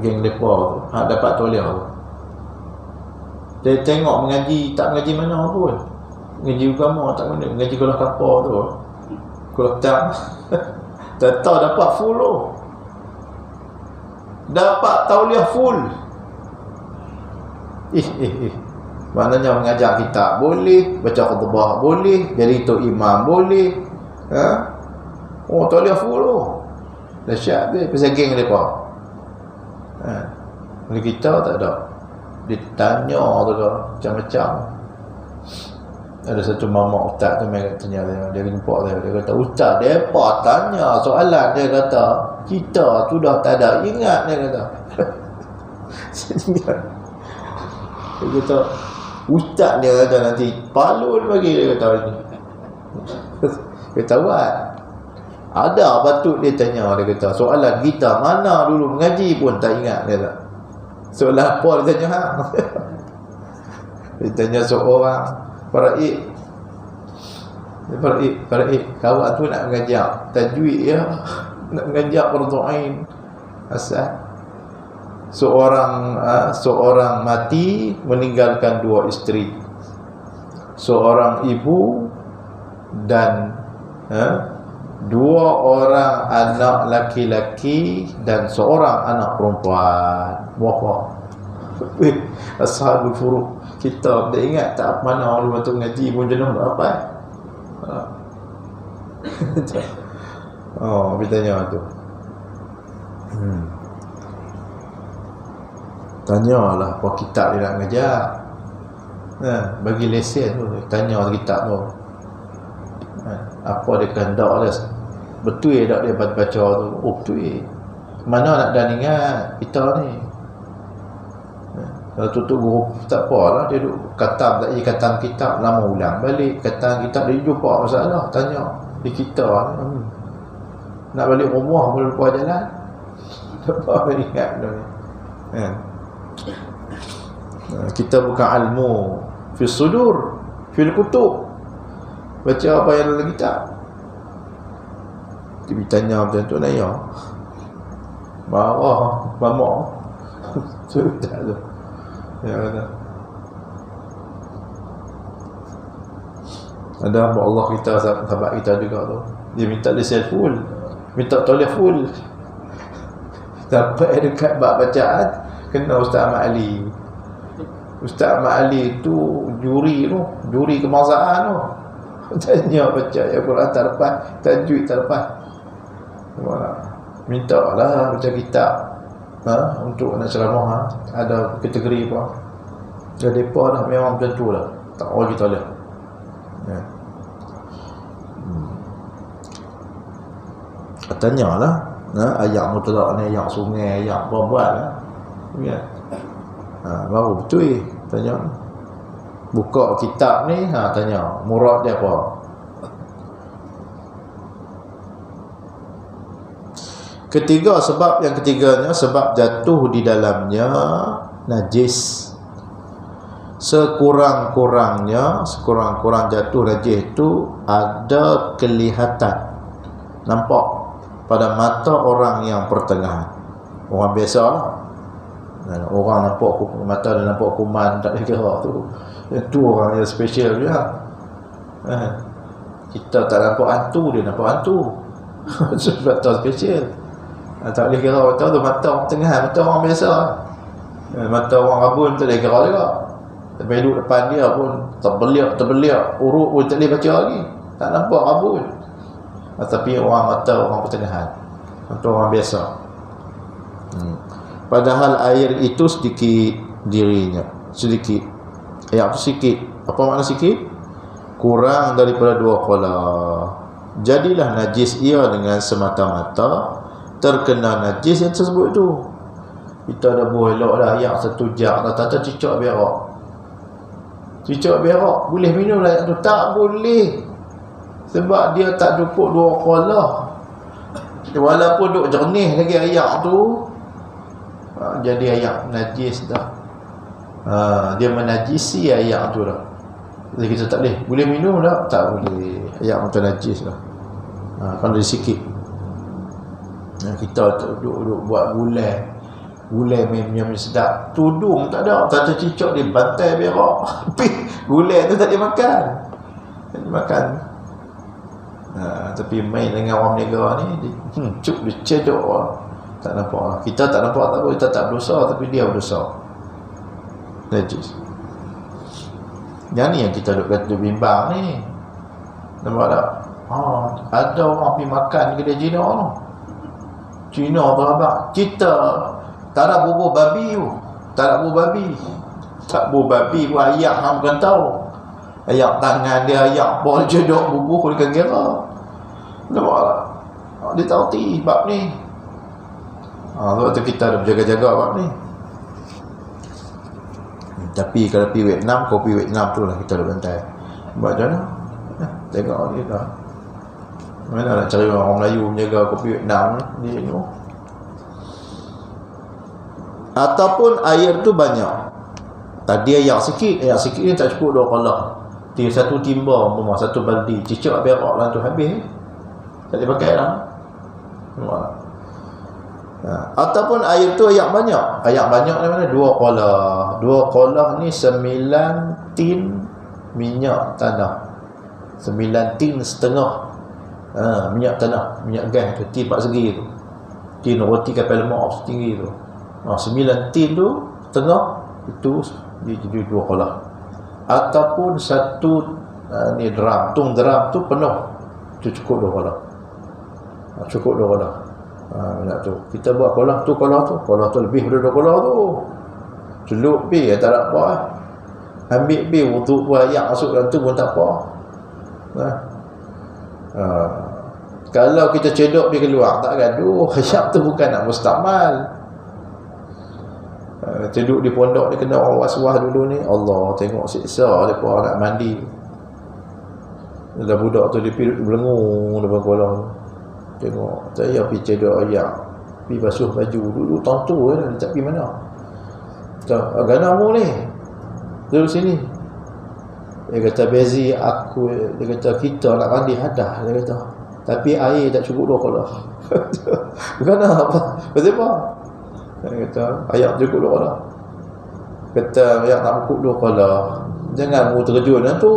Geng depa tu dapat tauliah tu. Dia tengok mengaji, tak mengaji mana pun. Mengaji agama tak mana, mengaji kuliah kapal tu. Kuliah tak. Tak tahu dapat full tu. Dapat tauliah full. Maknanya mengajar kitab boleh, baca khutbah boleh, jadi tok imam boleh. Oh, tauliah full tu. Dahsyat dia pasal geng depa. Oleh kita tak ada. Ditanya tu dah macam-macam. Ada satu mama ustaz tu mai tanya dia jumpa dia kata, "Ustaz, depa tanya soalan," dia kata, "kita tu dah tak ada ingat," dia kata. Dia kata, "Ustaz," dia kata, "nanti palun bagi," dia kata ni. Kata buat. Ada patut dia tanya, dia kata, soalan kita mana dulu mengaji pun tak ingat, dia kata. Soalan apa dia tanya hang? Dia tanya seorang faraid. Faraid kawan tu nak mengajar tajwid ya, nak mengajar fardhu ain asal. Seorang mati meninggalkan dua isteri, seorang ibu dan dua orang anak laki-laki dan seorang anak perempuan. Wah. Ashabul furuq. Kita dah ingat tak mana orang tu ngaji pun jenuh tak apa. Bertanya tu. Tanyalah apa kitab dia nak ngajar. Bagi lesen tu, tanya kitab tu. Apa dia kehendak dia, betul tak dia baca tu? Oh betul. Mana nak dan ingat kita ni. Kalau tutup guru tak apalah, dia duk katam tak katam kitab, lama ulang balik katam kitab, dia jumpa masalah, tanya di kita ni. Nak balik rumah boleh lupa jalan. Tak ingat dah ni. Kita bukan ilmu fi sudur, fil kutub. Baca apa yang dalam kitab. Dia tanya macam tu naya. marah, mamak. Sudah tu. Ya kata. Ada hamba Allah kita, sahabat kita juga tu. Dia minta lesen full, minta toleh full. Sampai dekat bab bacaan kena Ustaz Ahmad Ali. Ustaz Ahmad Ali tu juri kebangsaan tu. Tanya baca Al-Quran tak lepas, tajwid tak lepas. Minta lah baca kitab untuk nak ceramah ada kategori apa. Jadi mereka dah memang macam tu lah. Tak boleh kita lihat. Ya. Tanyalah ayat mutlak ni, ayat sungai, ayat apa-apa lah. Ya. Baru betul tanya. Buka kitab ni, tanya murad dia apa. Ketiga, sebab yang ketiganya, sebab jatuh di dalamnya najis. Sekurang-kurang jatuh najis itu ada kelihatan, nampak pada mata orang yang pertengahan. Orang biasa lah. Orang nampak mata dia nampak kuman, tak ada kira tu. Itu orang yang special juga. Kita tak nampak hantu, dia nampak hantu. Sebab tu special. Tak boleh kira mata tu mata orang tengah, mata orang biasa. Mata orang rabun tak boleh kira juga. Tapi duduk depan dia pun terbeliak, urut pun tak boleh baca lagi. Tak nampak rabun. Tapi orang mata orang pertengahan, mata orang biasa. Padahal air itu sedikit dirinya, sedikit. Ayat tu sikit. Apa makna sikit? Kurang daripada 2 qala. Jadilah najis ia dengan semata-mata terkena najis yang tersebut tu. Kita dah buat elok dah ayat 1 jak dah, tak cicak berak. Cicak berak boleh minum lah ayat tu? Tak boleh. Sebab dia tak cukup 2 qala. Walaupun duk jernih lagi ayat tu, jadi ayat najis dah. Dia menajisi ayat tu dah. Jadi kita tak boleh minum dah, tak boleh. Ayat macam najis dah. Kan dari sikit. Kita duduk buat gulai minum sedap. Tudung tak ada, tak tercicak di bantai berak. Gulai tu tak dimakan. Tak dimakan. Tapi main dengan orang negara ni, dia cedok lah. Tak nampak lah. Kita tak nampak tak apa, kita tak berdosa, tapi dia berdosa. Najis. Yang ni yang kita duduk bimbang ni. Nampak tak? Ada orang pergi makan kedai Cina tu. Cina berabak. Kita tak ada bubur babi tu. Tak ada bubur babi. Tak bubur babi pun ayak hang bukan tahu. Ayak tangan dia, ayak bol jedok bubur dia kan kira. Nampak tak? Dia tahu bab ni. Sebab tu kita dah berjaga-jaga bab ni. Tapi kalau pergi Vietnam, kopi Vietnam tu lah kita dah bantai. Buat macam mana? Tengok dia dah. Mana nak cari orang Melayu menjaga kopi Vietnam ni dia ni. Ataupun air tu banyak. Tadi ayat sikit ni tak cukup 2 qala. Dia satu timba rumah, satu baldi, cicak berak lah tu habis. Tak boleh pakai lah. Ataupun air tu ayat banyak. Ayat banyak ni mana? 2 qala. 2 qala ni 9 tin minyak tanah. 9 tin setengah minyak tanah, minyak gas tu, tin 4 segi tu. Tin roti kapal lemak setinggi tu. 9 tin tu setengah itu dia jadi 2 qala. Ataupun satu ni drum, tung drum tu penuh. Itu cukup 2 qala. Cukup 2 qala. Nak tu kita buat kolah tu lebih daripada 2 qala tu. Celup pi tak ada apa. Ambil pi wuduk buat ayak masuk dalam tu pun tak apa. Kalau kita cedok dia keluar tak gaduh. Ayak tu bukan nak mustakmal. Cedok di pondok dia kena orang was-was dulu ni. Allah tengok siksa depa nak mandi. Dah budak tu dia pergi belengung depan kolam tu. Tengok saya pergi cedok ayak, pergi basuh baju dulu tentu kan, tak pergi mana. Tak agamamu ni duduk sini. Dia kata bezi aku, dia kata kita nak mandi hadah, dia kata tapi air tak cukup 2 kolah. Bukan apa? Betul apa? Dia kata air cukup 2 kolah. Kata air tak cukup 2 kolah. Jangan mu terjun tu,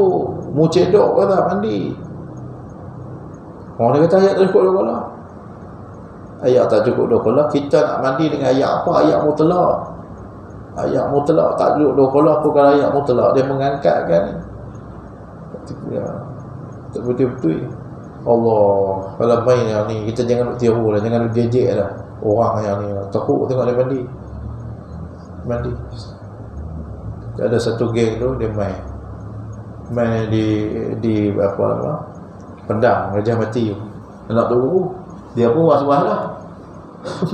mu cedok kata mandi. Orang dia kata air tak cukup 2 kolah. Air tak cukup 2 kolah, kita nak mandi dengan air apa? Air mutlak. Air mutlak tak cukup 2 kolah pun kalau air mutlak dia mengangkatkan. Ya. Tak betul-betul. Allah, kalau main yang ni kita jangan nak tiru lah, jangan nak jejek lah orang yang ni lah. Takut tengok dia mandi. Ada satu geng tu dia main di apa Pendang Gajah Mati tu. Nak tahu dia pun was-was lah.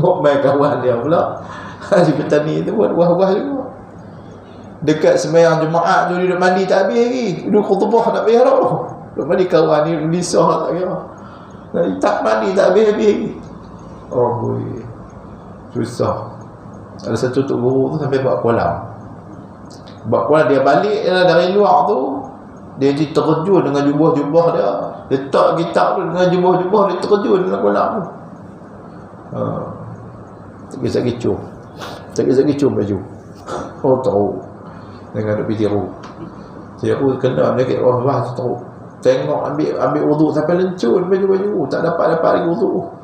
Bawa main kawan dia pula Haji Petani tu buat was-was juga. Dekat sembahyang Jumaat tu dia duduk mandi tak habis lagi. Duduk khutbah nak bayar tau. Duduk mandi kawan ni lisah tak kira. Tak mandi tak habis-habis lagi. Oh boy, susah. Ada satu tok guru tu sampai buat kolam. Dia balik dari luar tu, dia terjun dengan jubah-jubah dia. Letak kitab tu dengan jubah-jubah, dia terjun dalam kolam tu. Tak kisah kecoh baju. Oh tahu. Dengan duk tiru. Saya pun kena penyakit was-was tu. Tengok ambil wuduk sampai lencur baju-baju, tak dapat lagi wuduk.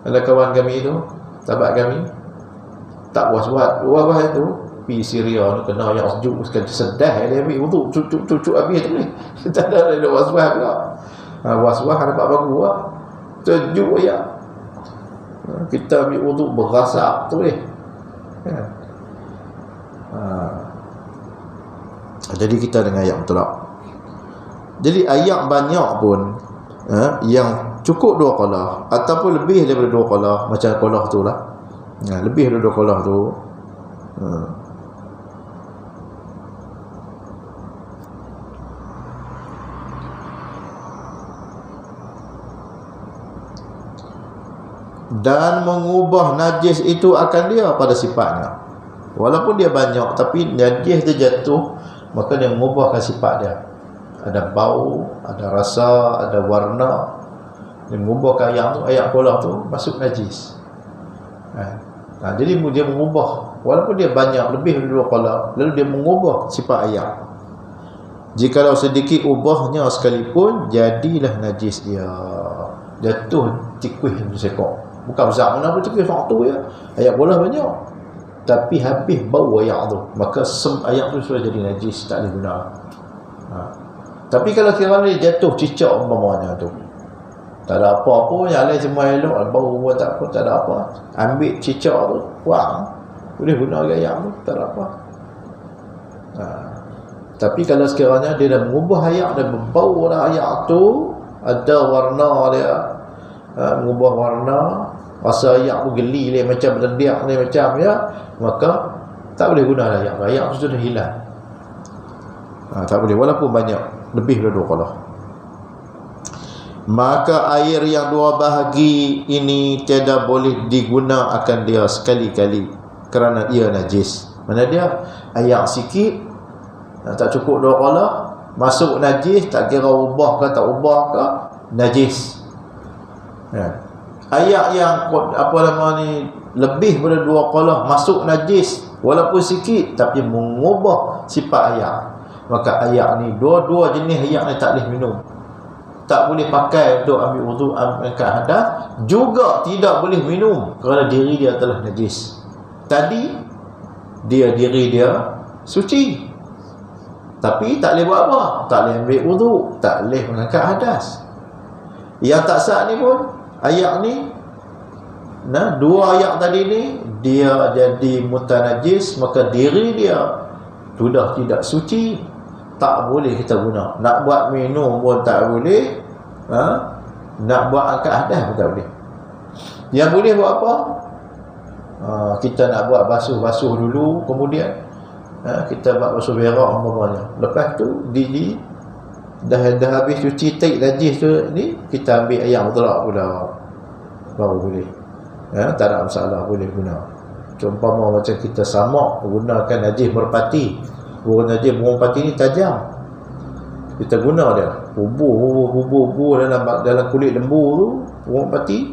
Ada kawan kami tu, sahabat kami, tak was-was tu pergi Syria ni kena yang sejuk sekali sedah dia ambil wuduk cucuk habis tu ni. Tak ada was-was pula. Was-was dapat bagus lah. Sejuk ya. Kita ambil wuduk berasap tu ni. Jadi kita dengan ayat mutlak. Jadi ayat banyak pun yang cukup 2 qalah ataupun lebih daripada 2 qalah, macam qalah tu lah. Lebih daripada 2 qalah tu. Dan mengubah najis itu akan dia pada sifatnya. Walaupun dia banyak, tapi najis dia jatuh, maka dia mengubahkan sifat dia. Ada bau, ada rasa, ada warna. Dia mengubahkan ayam kolah tu masuk najis. Jadi dia mengubah, walaupun dia banyak, lebih dari 2 kolah, lalu dia mengubah sifat ayam. Jikalau sedikit ubahnya sekalipun, jadilah najis dia. Jatuh tikus sekok. Bukan besar mana pun tikus waktu ya. Ayam kolah banyak, tapi habis bau ayak tu, maka ayak tu sudah jadi najis, tak boleh guna. Tapi kalau kira dia jatuh cicak umpamanya tu, tak ada apa-apa, yang lain semua elok, bau pun tak apa, tak ada apa, ambil cicak tu, buang, boleh guna ayak tu, tak ada apa. Tapi kalau sekiranya dia dah mengubah ayak, dia berbau dah ayak tu, ada warna dia, mengubah warna, rasa ayak tu geli dia macam berlendiak ni macam ya, maka tak boleh guna ayak. Ayak tu sudah hilang. Tak boleh, walaupun banyak, lebih dari 2 qalah. Maka air yang 2 bahagi ini tiada boleh digunakan dia sekali-kali kerana ia najis. Mana dia ayak sikit, tak cukup 2 qalah, masuk najis, tak kira ubah ke tak ubah ke, najis. Ayak yang lebih daripada 2 qalah masuk najis walaupun sikit, tapi mengubah sifat ayak, maka ayak ni, dua jenis ayak ni tak boleh minum, tak boleh pakai untuk ambil wuduk, angkat hadas, juga tidak boleh minum kerana diri dia telah najis. Tadi diri dia suci, tapi tak boleh buat apa, tak boleh ambil wuduk, tak boleh mengangkat hadas. Yang tak sah ni pun ayak ni, 2 ayak tadi ni, dia jadi mutanajis, maka diri dia sudah tidak suci, tak boleh kita guna. Nak buat minum pun tak boleh, nak buat angkat hadas pun tak boleh. Yang boleh buat apa? Kita nak buat basuh dulu, kemudian kita buat basuh berak umpamanya. Lepas tu dah habis cuci taik najis tu ni, kita ambil ayam mutlak pula, baru boleh. Tak ada masalah, boleh guna. Contohnya macam kita samak, gunakan najis merpati. Najis merpati ni tajam. Kita guna dia, bubur dalam kulit lembu tu, orang pati,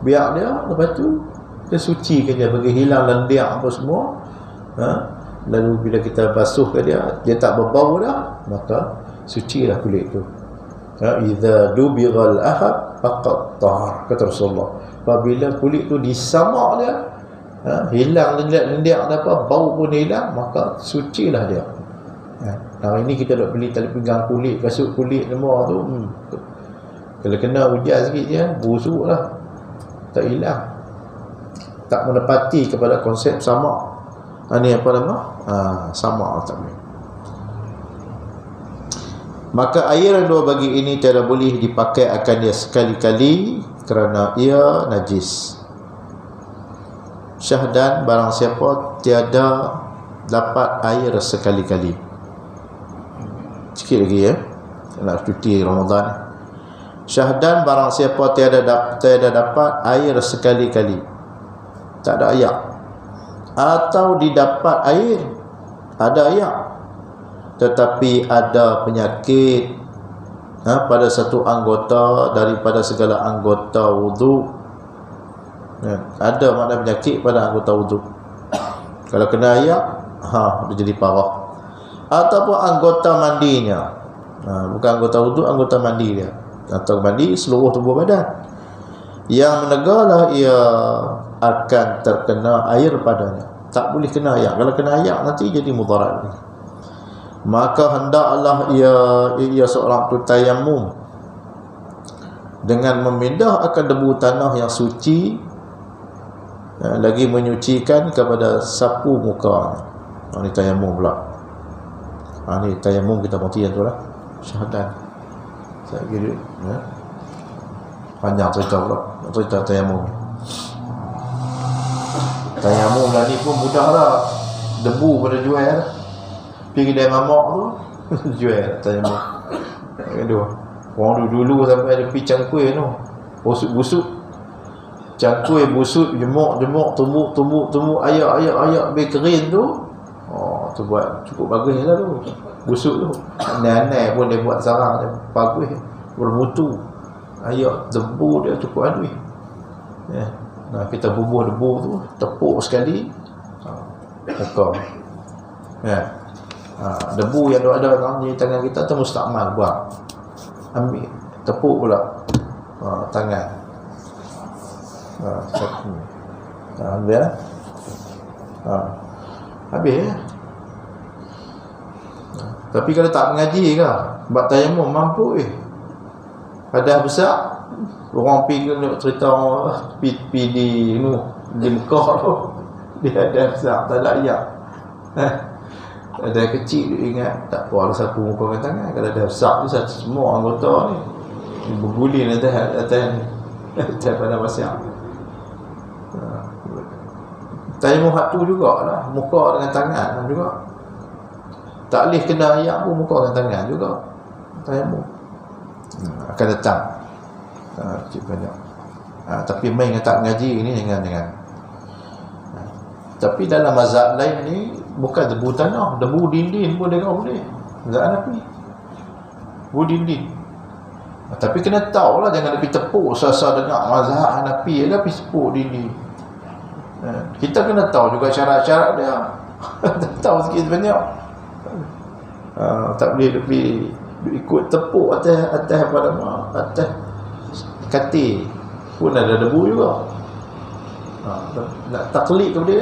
biar dia, lepas tu kita sucikan dia, bagi hilang lendiak apa semua. Lalu bila kita basuhkan dia tak berbau dah, maka sucilah kulit tu. Idza dubighal ahad faqad tahar, kata Rasulullah. Apabila kulit tu disamak dia, hilang lendiak apa, bau pun hilang, maka sucilah dia. Hari ini kita nak beli tali pinggang kulit, kasut kulit semua tu, kalau kena hujan sikit je, busuk lah, tak hilang, tak menepati kepada konsep samak. Ini apa nama? Samak tak boleh. Maka air yang dua bagi ini tiada boleh dipakai akan dia sekali-kali kerana ia najis. Syahdan, barang siapa tiada dapat air sekali-kali. Sikit lagi ya, nak cuti Ramadan. Syahdan, barang siapa tiada dapat air sekali-kali, tak ada ayak, atau didapat air, ada ayak, tetapi ada penyakit pada satu anggota daripada segala anggota wudu. Ada makna penyakit pada anggota wudu. Kalau kena ayak, dia jadi parah. Ataupun anggota mandinya, bukan anggota wudu, anggota mandi dia, atau mandi seluruh tubuh badan, yang menegarlah ia akan terkena air padanya. Tak boleh kena ayak. Kalau kena ayak nanti jadi mudarat. Maka hendaklah ia seorang tu tayammum dengan memindah akan debu tanah yang suci, lagi menyucikan kepada sapu muka. Ini tayammum pula. Ni tayammum kita berhenti yang tu lah. Syahadat saya kira panjang cerita pula, cerita tayammum. Tayammum lah ni pun mudah lah, debu pada jual, pergi kedai mamak tu jual tayammum. Aduh, orang dulu sampai ada pergi cangkui tu, busuk-busuk, cangkui busuk, jemuk, tumbuk, ayak berkerin tu. Tu buat cukup bagus lah tu, busuk tu. Aneh-aneh pun dia buat sarang dia bagus, bermutu. Ayak debu dia cukup adui. Nah, kita bubuh debu tu, tepuk sekali, tekam. Debu yang ada di tangan kita tu mustakmal, buang, ambil, tepuk pula tangan. Ambil habis ya. Tapi kalau tak mengaji ke, buat tayammum mampu Ada besar, orang pergi nak cerita pergi di Mekah tu, dia ada besar, tak ada ayak. Ada kecil dia ingat, tak apa, ada sapu muka dengan tangan. Kalau ada besar tu, semua anggota ni berguling atas pada masyarakat. Tayammum hak tu jugalah, muka dengan tangan juga. Tak boleh kena ayak pun, muka dengan tangan juga tayammum. Akan datang banyak. Tapi main tak mengaji ni jangan. Tapi dalam mazhab lain ni bukan debu tanah, debu dinding pun dia boleh. Mazhab Hanafi debu dinding. Tapi kena tahu lah, jangan pergi tepuk sasa dengar mazhab Hanafi dia pergi tepuk dinding. Kita kena tahu juga syarat-syarat dia. Tahu sikit banyak. Tak boleh lebih ikut tepuk atas apa nama, atas katil pun ada debu juga. Nak taklid kepada dia.